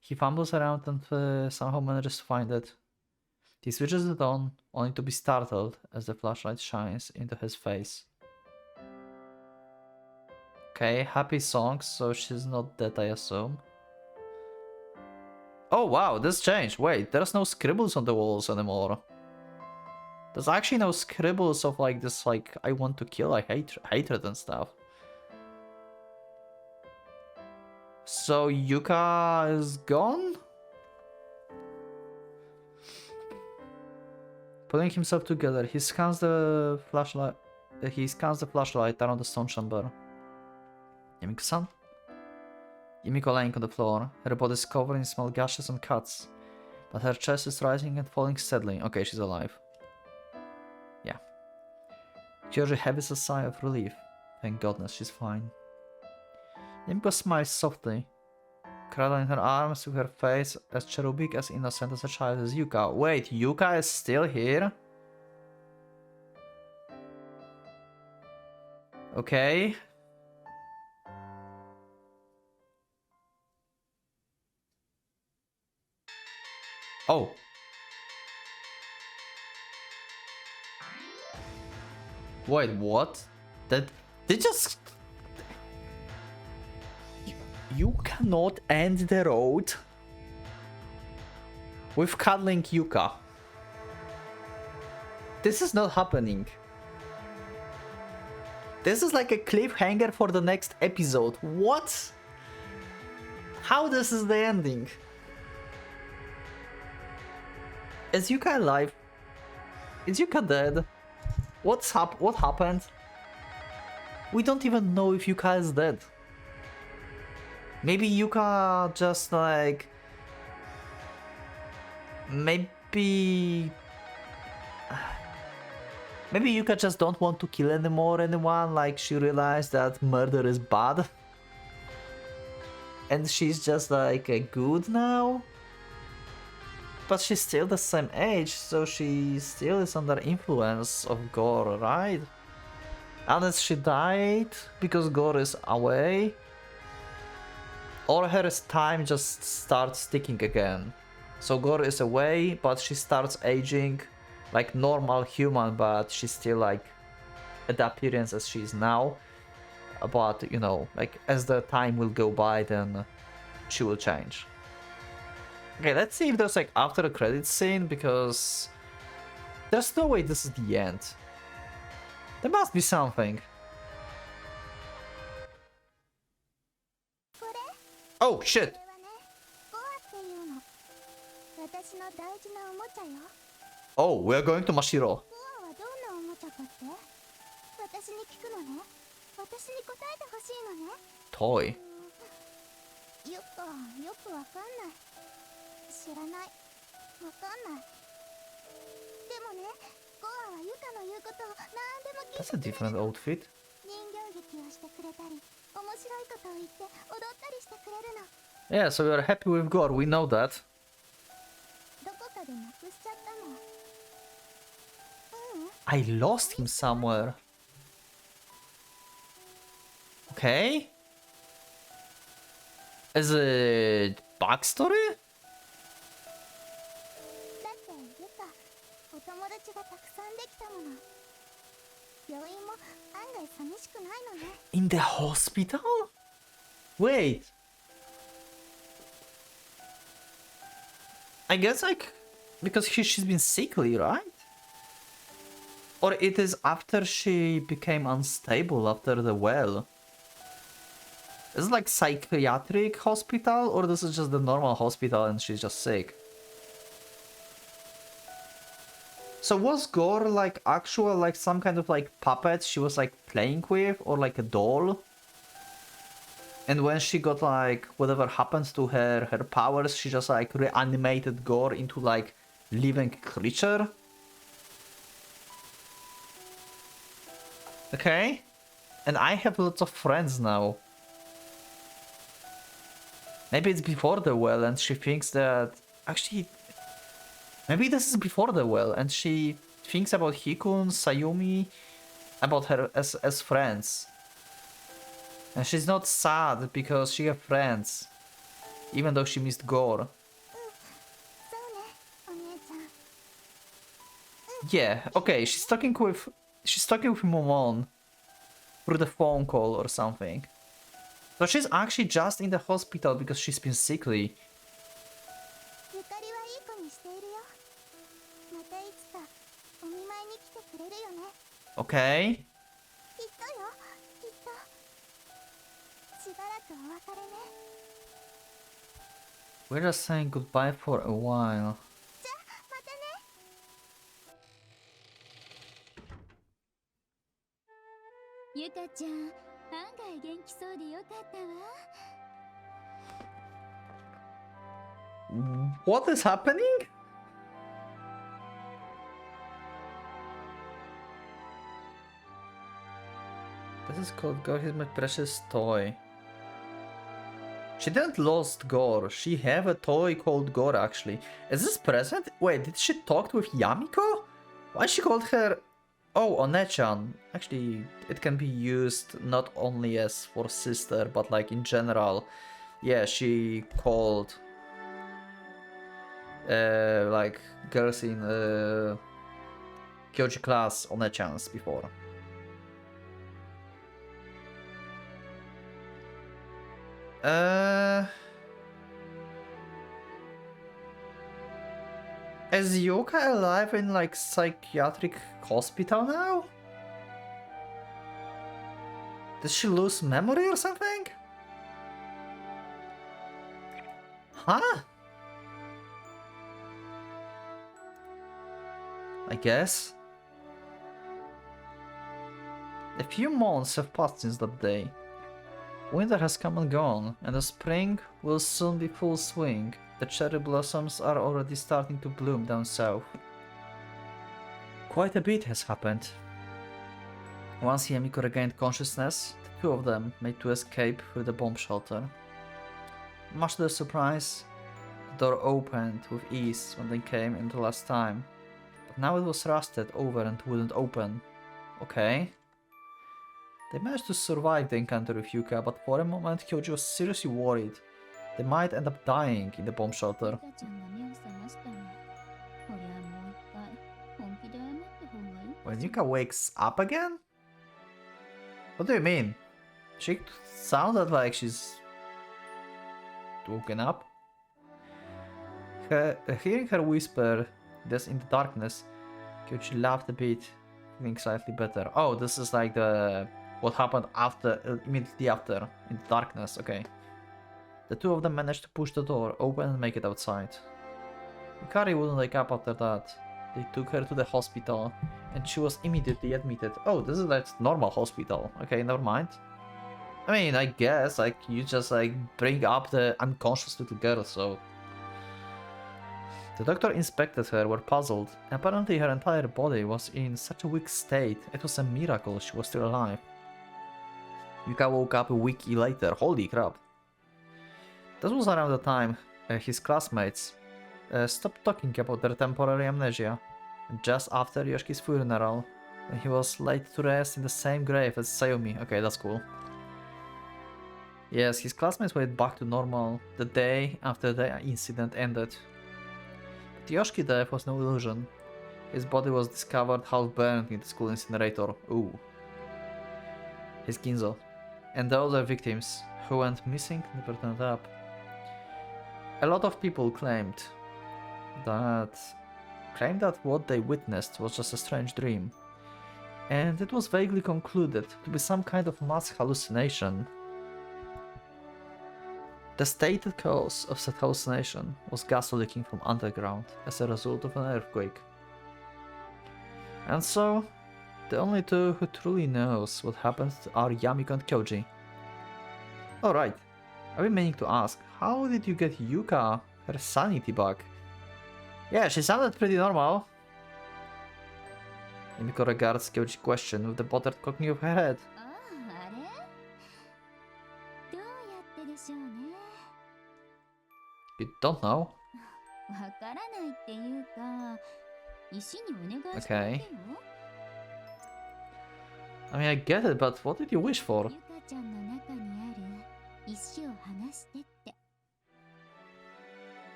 He fumbles around and somehow manages to find it. He switches it on, only to be startled as the flashlight shines into his face. Okay, happy songs, so she's not dead, I assume. Oh wow, this changed. Wait, there's no scribbles on the walls anymore. There's actually no scribbles of like this, like, I want to kill, I hate hatred and stuff. So Yuka is gone? Putting himself together, he scans the flashlight around the stone chamber. Yamiko-san? Yamiko lying on the floor, her body is covered in small gashes and cuts, but her chest is rising and falling steadily. Okay, she's alive. Yeah. Kyoji heaves a sigh of relief. Thank goodness she's fine. Yamiko smiles softly, cradling her arms with her face as cherubic, as innocent as a child as Yuka. Wait, Yuka is still here? Okay. Oh. Wait, what? They just... You cannot end the road with cuddling Yuka. This is not happening. This is like a cliffhanger for the next episode. What? How this is the ending? Is Yuka alive? Is Yuka dead? What happened? We don't even know if Yuka is dead. Maybe Yuka just like... Maybe Yuka just don't want to kill anyone, like she realized that murder is bad. and she's just like good now. But she's still the same age, so she still is under influence of Gore, right? Unless she died because Gore is away. Or her time just starts ticking again. So Gore is away, but she starts aging like normal human, but she's still like at the appearance as she is now. But you know, like as the time will go by, then she will change. Okay, let's see if there's like after the credits scene, because there's no way this is the end. There must be something. Oh shit! Oh, we're going to Mashiro. Toy. 知らない。わかんない。でもね、ゴアはユカの言うことを何でも聞いて That's a different outfit. 人形劇をしてくれたり、面白いことを言って踊ったりしてくれるの。Yeah, so we are happy with God, we know that. どこかでなくしちゃったの。I lost him somewhere. Okay. As a backstory? 友達がたくさんできたもの。病院も案外寂しくないのね。In the hospital? Wait. I guess like because she's been sickly, right? Or it is after she became unstable after the well. Is it like psychiatric hospital, or this is just the normal hospital and she's just sick? So was Gore like actual like some kind of like puppet she was like playing with, or like a doll? And when she got like whatever happened to her powers, she just like reanimated Gore into like living creature? Okay. And I have lots of friends now. Maybe it's before the well and she thinks that... Actually... Maybe this is before the well and she thinks about Hikun, Sayumi, about her as friends. And she's not sad because she has friends. Even though she missed Gore. Yeah, okay, she's talking with Momon through the phone call or something. So she's actually just in the hospital because she's been sickly. Okay. We're just saying goodbye for a while. Yuka-chan, 案外元気そうでよかったわ。 What is happening? This is called Gore, he's my precious toy. She didn't lost Gore, she have a toy called Gore actually. Is this present? Wait, did she talk with Yamiko? Why she called her... Oh, One-chan. Actually, it can be used not only as for sister, but like in general. Yeah, she called... like girls in Kyoji class One-chans before. Is Yuka alive in like psychiatric hospital now? Did she lose memory or something? Huh? I guess. A few months have passed since that day. Winter has come and gone, and the spring will soon be full swing. The cherry blossoms are already starting to bloom down south. Quite a bit has happened. Once Yamiko regained consciousness, the two of them made to escape through the bomb shelter. Much to their surprise, the door opened with ease when they came in the last time. But now it was rusted over and wouldn't open. Okay. They managed to survive the encounter with Yuka, but for a moment Kyoji was seriously worried. They might end up dying in the bomb shelter. ゆかちゃんが目を覚ましたら、こりゃもう一回本気で謝った方がいいか When しら。 Yuka wakes up again? What do you mean? She sounded like she's woken up. Hearing her whisper this in the darkness, Kyoji laughed a bit, feeling slightly better. Oh, this is like the what happened after, immediately after, in the darkness. Okay. The two of them managed to push the door open and make it outside. Yukari wouldn't wake up after that. They took her to the hospital, and she was immediately admitted. Oh, this is like normal hospital. Okay, never mind. I mean, I guess like you just like bring up the unconscious little girl, so. The doctor inspected her, were puzzled. Apparently her entire body was in such a weak state. It was a miracle she was still alive. Yuka woke up a week later. Holy crap. This was around the time his classmates stopped talking about their temporary amnesia. Just after Yoshiki's funeral, when he was laid to rest in the same grave as Sayumi. Okay, that's cool. Yes, his classmates went back to normal the day after the incident ended. But Yoshiki's death was no illusion. His body was discovered half burned in the school incinerator. Ooh. His Ginzo. And the other victims who went missing never turned up. A lot of people claimed that what they witnessed was just a strange dream, and it was vaguely concluded to be some kind of mass hallucination. The stated cause of said hallucination was gas leaking from underground as a result of an earthquake. And so, the only two who truly knows what happened are Yamiko and Kyoji. Alright, I've been meaning to ask, how did you get Yuka her sanity back? Yeah, she sounded pretty normal. Yamiko regards Kyoji's question with the bothered cocking of her head. ああ、あれどうやってでしょうね。 You don't know? わからないっていうか、石にお願いしてみてよ。 I mean, I get it, but what did you wish for? ゆかちゃんの中にある石を離してって。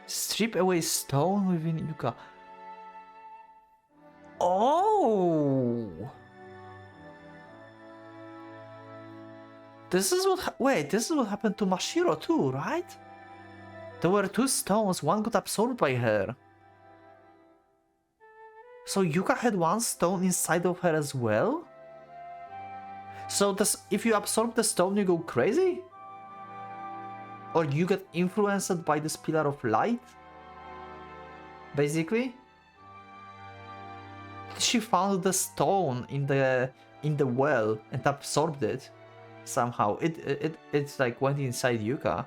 Strip away stone within Yuka. Oh! This is what. Wait, this is what happened to Mashiro too, right? There were two stones, one got absorbed by her. So Yuka had one stone inside of her as well? So if you absorb the stone, you go crazy? Or you get influenced by this pillar of light? Basically? She found the stone in the well and absorbed it somehow. It's like went inside Yuka.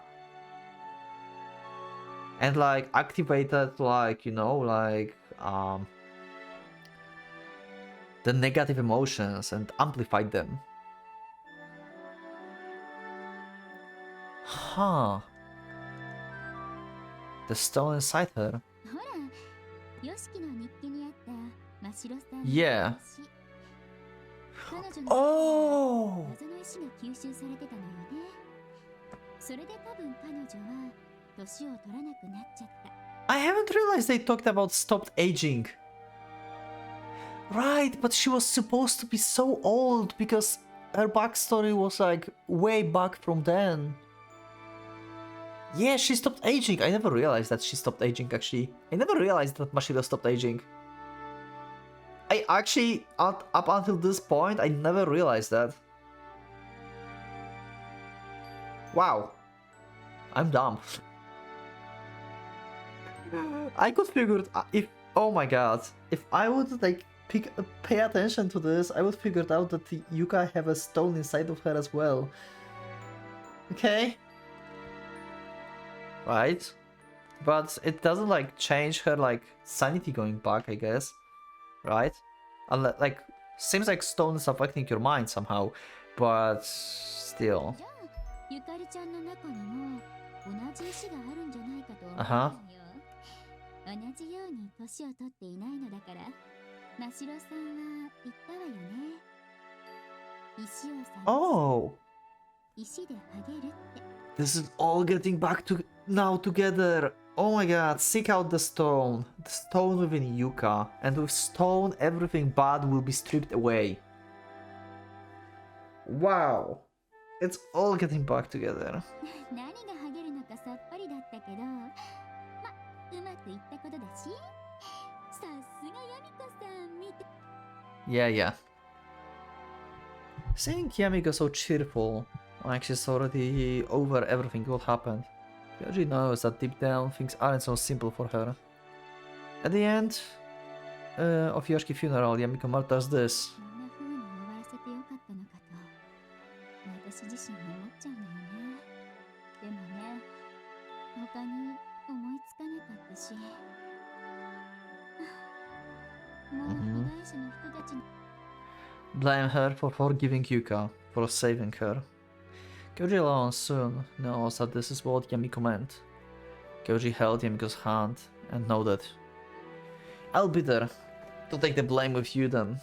And like activated like, you know, like the negative emotions and amplified them. Huh. The stone inside her. ほら、ヨシキの日記にあった真白さんの Yeah. 石。彼女の Oh! 謎の石が吸収されてたのよね。それで多分彼女は年を取らなくなっちゃった。 I haven't realized they talked about stopped aging. Right, but she was supposed to be so old because her backstory was like way back from then. Yeah, she stopped aging. I never realized that she stopped aging actually. I never realized that Mashiro stopped aging. I actually, up until this point, I never realized that. Wow. I'm dumb. I could figure if, oh my god, if I would like pay attention to this, I would figure out that the Yuka have a stone inside of her as well. Okay. Right. But it doesn't like change her like sanity going back, I guess. Right? Unless, like, seems like stone is affecting your mind somehow, but still. じゃあゆかりちゃんの中にも同じ石があるんじゃないかと思うのよ。同じように年を取っていないのだから、ましろさんは言ったわよね。石を探す。Oh, 石で剥げるって。 this is all getting back to now together. Oh my god, seek out the stone within Yuka, and with stone everything bad will be stripped away. Wow, it's all getting back together. 何が剥げるのかさっぱりだったけど、ま、うまくいったことだし、さすがヤミコさんみたい。 Yeah. Seeing Yamiko so cheerful, like she's already over everything what happened, Yoji knows that deep down things aren't so simple for her. At the end of Yoshi's funeral, Yamiko mutters this. こんな風に終わらせてよかったのかと私自身思っちゃうのよね。でもね、他に思いつかなかったし、もう被害者の人たちに Blame her for forgiving Yuka, for saving her. Kyoji alone soon knows that this is what Yamiko meant. Kyoji held Yamiko's hand and nodded. I'll be there to take the blame with you then.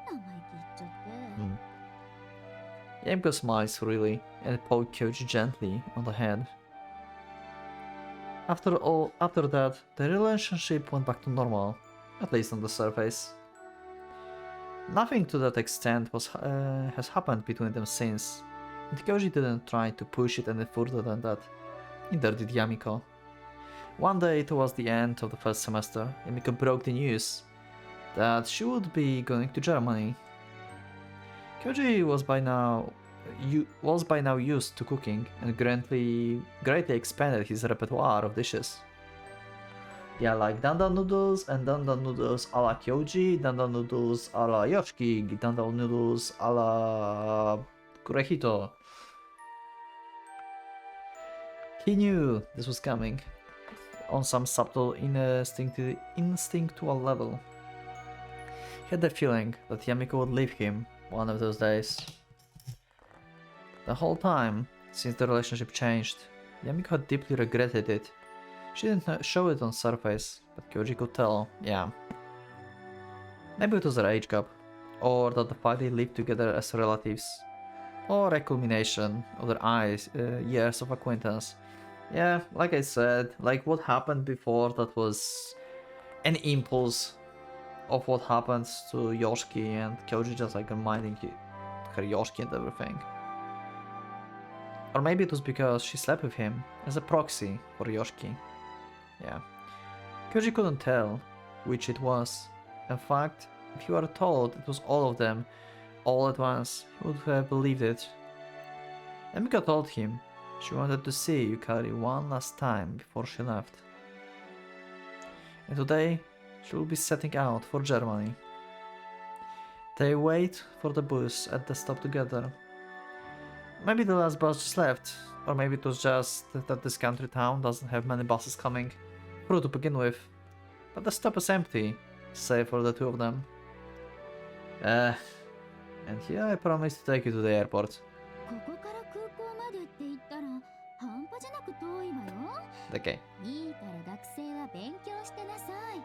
生意気言っちゃって。Yamiko smiles freely and poked Kyoji gently on the head. After that, the relationship went back to normal, at least on the surface. Nothing to that extent has happened between them since, and Kyoji didn't try to push it any further than that. Neither did Yamiko. One day towards the end of the first semester, Yamiko broke the news that she would be going to Germany. Kyoji was by now used to cooking and greatly expanded his repertoire of dishes. Yeah, like dandan noodles and dandan noodles a la Kyoji, dandan noodles a la Yoshiki, dandan noodles a la Kurehito. He knew this was coming on some subtle instinctual level. He had the feeling that Yamiko would leave him one of those days. The whole time, since the relationship changed, Yamiko had deeply regretted it. She didn't show it on surface, but Kyoji could tell, yeah. Maybe it was their age gap, or that the fact they lived together as relatives, or a culmination of their years of acquaintance. Yeah, like I said, like what happened before, that was an impulse of what happens to Yoshiki, and Kyoji just like reminding her Yoshiki and everything. Or maybe it was because she slept with him as a proxy for Yoshiki. Yeah. Kyoji couldn't tell which it was. In fact, if he were told it was all of them, all at once, he would have believed it. Yamiko told him she wanted to see Yukari one last time before she left. And today, she will be setting out for Germany. They wait for the bus at the stop together. Maybe the last bus just left, or maybe it was just that this country town doesn't have many buses coming through to begin with. But the stop is empty, save for the two of them. And here I promise to take you to the airport. ここから空港までって言ったら半端じゃなく遠いわよ。 Okay. いいから学生は勉強してなさい。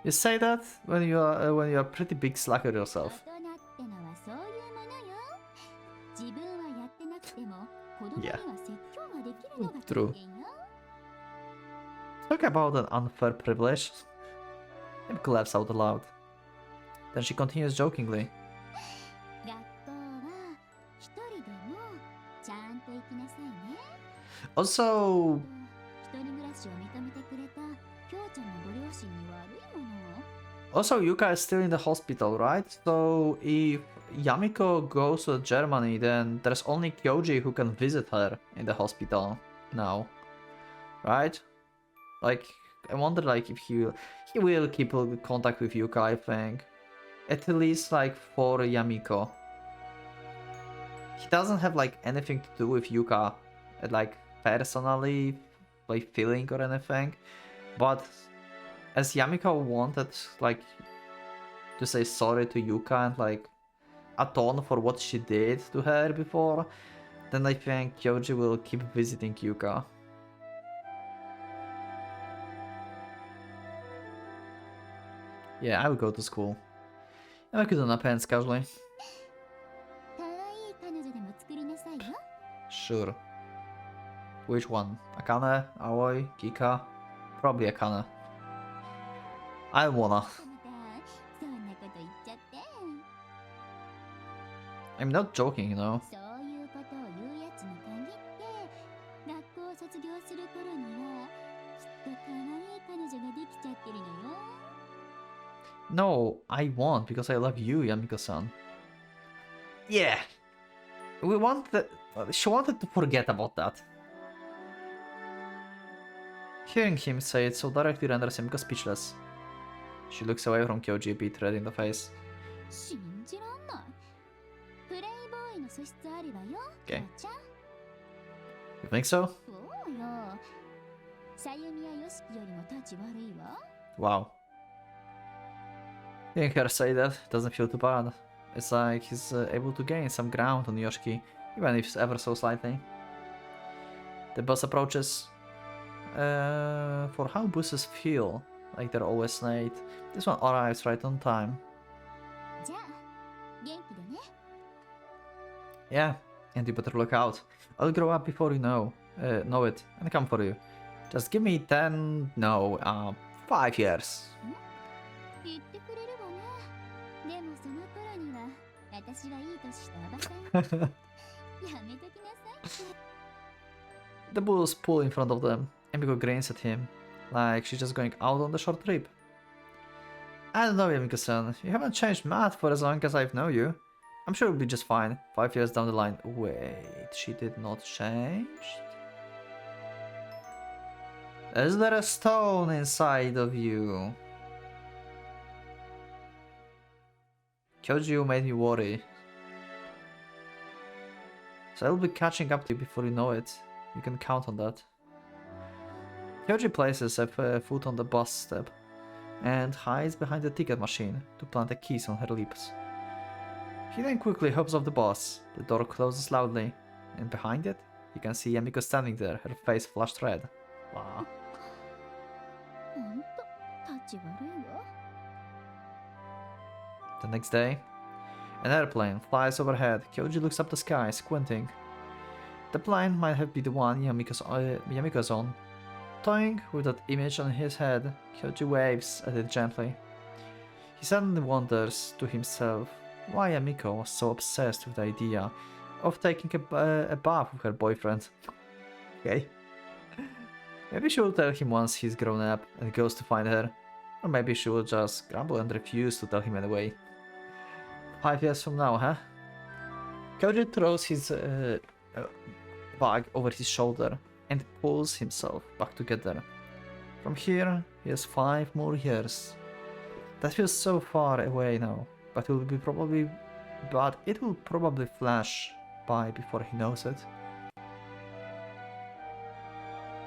You say that when you are a pretty big slacker yourself. 大人ってのはそういうものよ。自分はやってなくても子供には説教ができるのが経験よ。 Talk about an unfair privilege. Yamiko laughs out loud. Then she continues jokingly. 学校は一人でもちゃんと行きなさいね。 Also, 一人暮らしを認めてくれたきょうちゃんのご両親に悪いもの。 Yuka is still in the hospital, right? So if Yamiko goes to Germany, then there's only Kyoji who can visit her in the hospital now, right? Like, I wonder like if he will keep contact with Yuka, I think. At least like for Yamiko. He doesn't have like anything to do with Yuka, like personally, like feeling or anything. But as Yamiko wanted like to say sorry to Yuka and like atone for what she did to her before, then I think Kyoji will keep visiting Yuka. Yeah, I will go to school. I could do my pants casually. 可愛い彼女でも作りなさいよ。 Sure. Which one? Akane? Aoi? Kika? Probably Akane. I wanna. またそんなこと言っちゃって。 I'm not joking, you know. そういうことを言うやつに限って学校を卒業する頃にはきっと可愛い彼女ができちゃってるのよ。 No, I won't because I love you, Yamiko-san. Yeah. We want the... She wanted to forget about that. Hearing him say it so directly renders Yamiko speechless. She looks away from Kyoji a bit, red in the face. 信じらんない。プレイボーイの素質あるわよ。 Okay. ちゃん。 You think so? そうよ。さゆみやよしきよりも立ち悪いわ。 Wow. Hearing her say that doesn't feel too bad. It's like he's able to gain some ground on Yoshiki, even if ever so slightly. The boss approaches. For how bosses feel like they're always late, this one arrives right on time. じゃあ、元気でね。 Yeah, and you better look out. I'll grow up before you know it, and come for you. Just give me 5 years. 言ってくれるわね。でもその頃には私はいい年したおばさんよ。やめときなさい。 The bulls pull in front of them. Yamiko grins at him, like she's just going out on the short trip. I don't know, Yamiko-san. You haven't changed much for as long as I've known you. I'm sure you'll be just fine 5 years down the line. Wait, she did not change? Is there a stone inside of you? Kyoji, you made me worry. So I'll be catching up to you before you know it. You can count on that. Kyoji places a foot on the bus step and hides behind the ticket machine to plant a kiss on her lips. He then quickly hops off the bus. The door closes loudly, and behind it, you can see Yamiko standing there, her face flushed red. Wow. ほんと、立ち悪いわ。 The next day, an airplane flies overhead. Kyoji looks up the sky, squinting. The plane might have been the one Yamiko's on. Toying with that image on his head, Kyoji waves at it gently. He suddenly wonders to himself why Yamiko was so obsessed with the idea of taking a bath with her boyfriend. Okay. Maybe she will tell him once he's grown up and goes to find her. Or maybe she will just grumble and refuse to tell him anyway. 5 years from now, huh? Kyoji throws his bag over his shoulder and pulls himself back together. From here, he has 5 more years. That feels so far away now, but it will probably flash by before he knows it.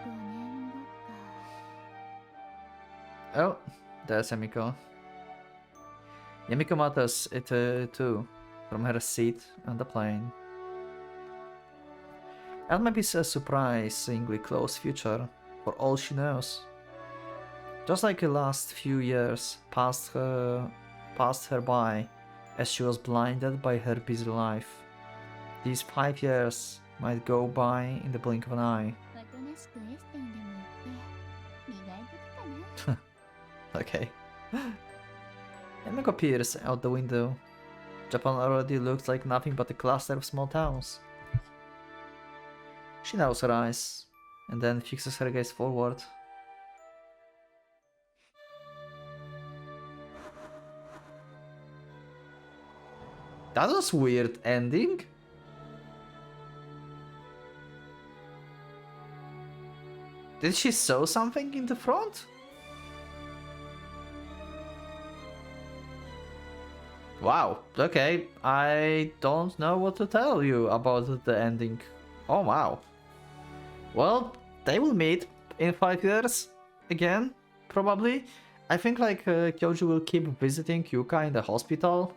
5年後か。 Oh, there's Yamiko. Yamiko mutters it too, from her seat on the plane. That might be a surprisingly close future, for all she knows. Just like the last few years passed her by as she was blinded by her busy life. These 5 years might go by in the blink of an eye. おとなしくエステにでも行って磨いとくかな。 Okay. Yamiko peers out the window. Japan already looks like nothing but a cluster of small towns. She narrows her eyes, and then fixes her gaze forward. That was weird ending. Did she sew something in the front? Wow, okay, I don't know what to tell you about the ending. Oh wow. Well, they will meet in 5 years again, probably. I think like Kyoji will keep visiting Yuka in the hospital.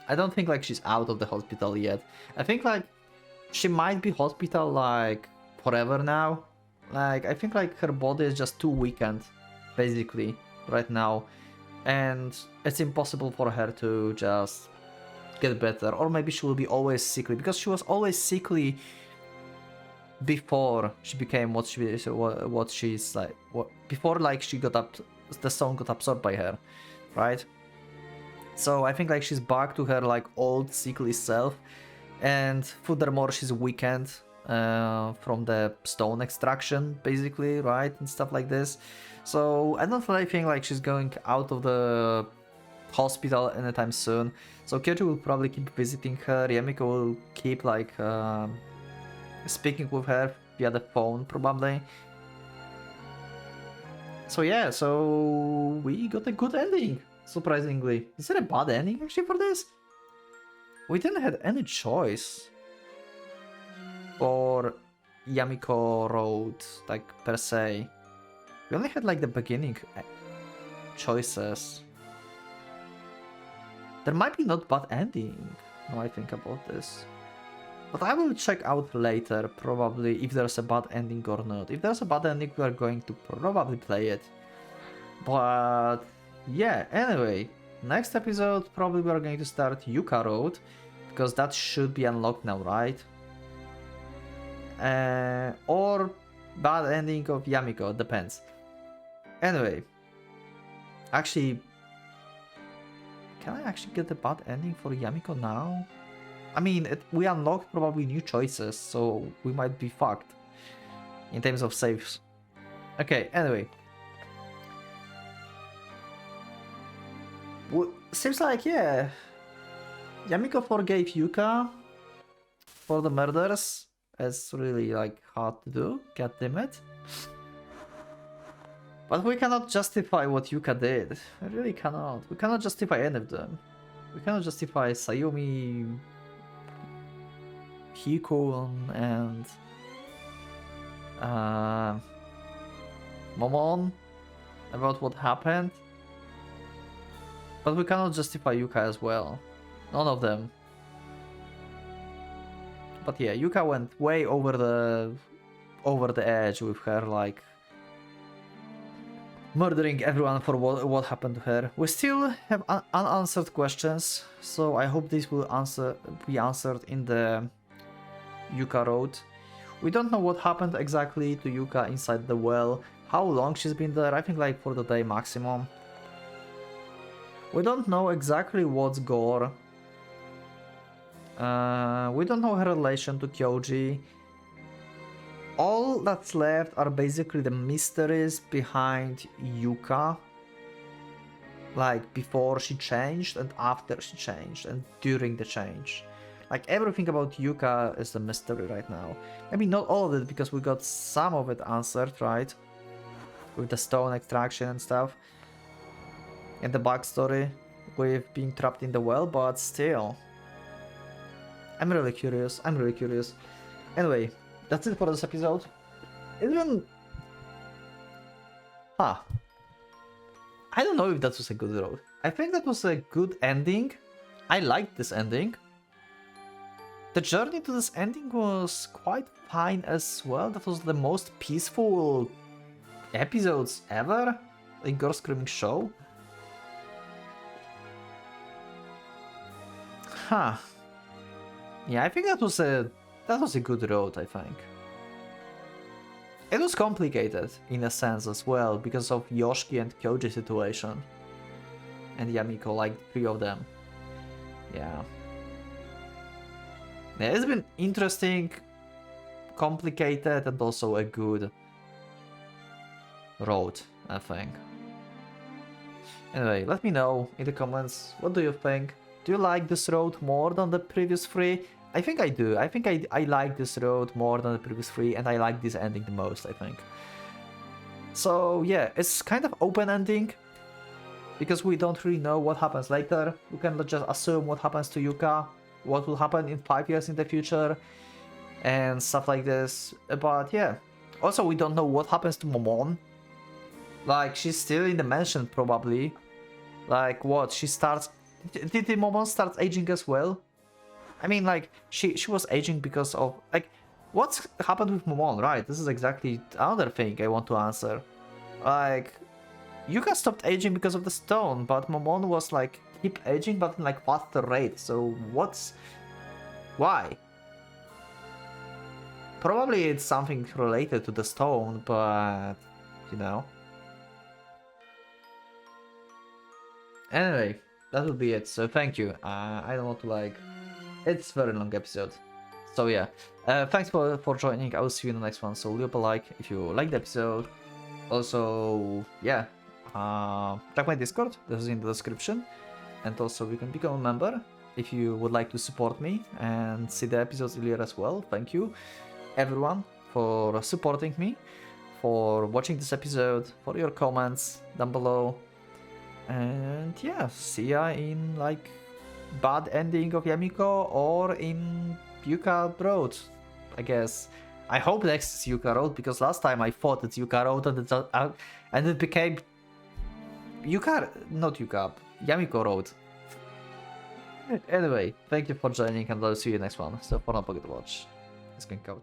I don't think like she's out of the hospital yet. I think like she might be hospital like forever now. Like I think like her body is just too weakened, basically, right now, and it's impossible for her to just get better. Or maybe she will be always sickly, because she was always sickly before she became what she's like. Before like she got up, the stone got absorbed by her, right? So I think like she's back to her like old sickly self, and furthermore she's weakened from the stone extraction, basically, right, and stuff like this. So I don't really think like she's going out of the hospital anytime soon. So Kyoji will probably keep visiting her. Yamiko will keep like speaking with her via the phone, probably. So yeah, so we got a good ending, surprisingly. Is it a bad ending actually for this? We didn't have any choice for Yamiko Road, like per se. We only had like the beginning choices. There might be not bad ending, now I think about this. But I will check out later, probably, if there's a bad ending or not. If there's a bad ending, we are going to probably play it. But yeah, anyway, next episode, probably we are going to start Yuka Road, because that should be unlocked now, right? Or bad ending of Yamiko, depends. Anyway, actually, can I actually get the bad ending for Yamiko now? I mean, we unlocked probably new choices, so we might be fucked in terms of saves. Okay, anyway. Seems like, yeah, Yamiko forgave Yuka for the murders. It's really like hard to do, god damn it. But we cannot justify what Yuka did. We really cannot. We cannot justify any of them. We cannot justify Sayumi, Hiko, and Momon about what happened. But we cannot justify Yuka as well. None of them. But yeah, Yuka went way over the edge with her, like murdering everyone for what happened to her. We still have unanswered questions, so I hope this will be answered in the Yuka Road. We don't know what happened exactly to Yuka inside the well, how long she's been there. I think like for the day maximum. We don't know exactly what's Gore. We don't know her relation to Kyoji. All that's left are basically the mysteries behind Yuka. Like before she changed and after she changed and during the change. Like everything about Yuka is a mystery right now. Maybe not all of it, because we got some of it answered, right? With the stone extraction and stuff. And the backstory with being trapped in the well, but still. I'm really curious. Anyway, that's it for this episode. It's been... I don't know if that was a good road. I think that was a good ending. I liked this ending. The journey to this ending was quite fine as well. That was the most peaceful episodes ever in Gore Screaming Show. Yeah, I think that was a good road, I think. It was complicated in a sense as well because of Yoshiki and Kyoji situation. And Yamiko, like 3 of them. Yeah. Yeah, it's been interesting, complicated, and also a good road, I think. Anyway, let me know in the comments, what do you think? Do you like this road more than the previous 3? I think I do. I think I like this road more than the previous 3, and I like this ending the most, I think. So yeah, it's kind of open ending, because we don't really know what happens later. We can just assume what happens to Yuka, what will happen in 5 years in the future, and stuff like this. But yeah, also we don't know what happens to Momon. Like, she's still in the mansion probably. Like what, she starts... Did the Momon start aging as well? I mean, like, she was aging because of, like, what's happened with Momon, right? This is exactly another thing I want to answer. Like, Yuka stopped aging because of the stone, but Momon was, like, keep aging, but in, like, faster rate. So, why? Probably it's something related to the stone, but, you know. Anyway, that would be it. So thank you. I don't want to, like, it's a very long episode. So yeah, thanks for joining. I will see you in the next one. So leave a like if you like the episode. Also, yeah, check my Discord. This is in the description. And also you can become a member if you would like to support me and see the episodes earlier as well. Thank you everyone for supporting me, for watching this episode, for your comments down below. And yeah, see ya in, like, bad ending of Yamiko or in Yuka Road, I guess. I hope next is Yuka Road, because last time I thought it's Yuka Road and it became Yamiko Road. Anyway, thank you for joining and I'll see you next one. So for now, Pocket Watch is going out.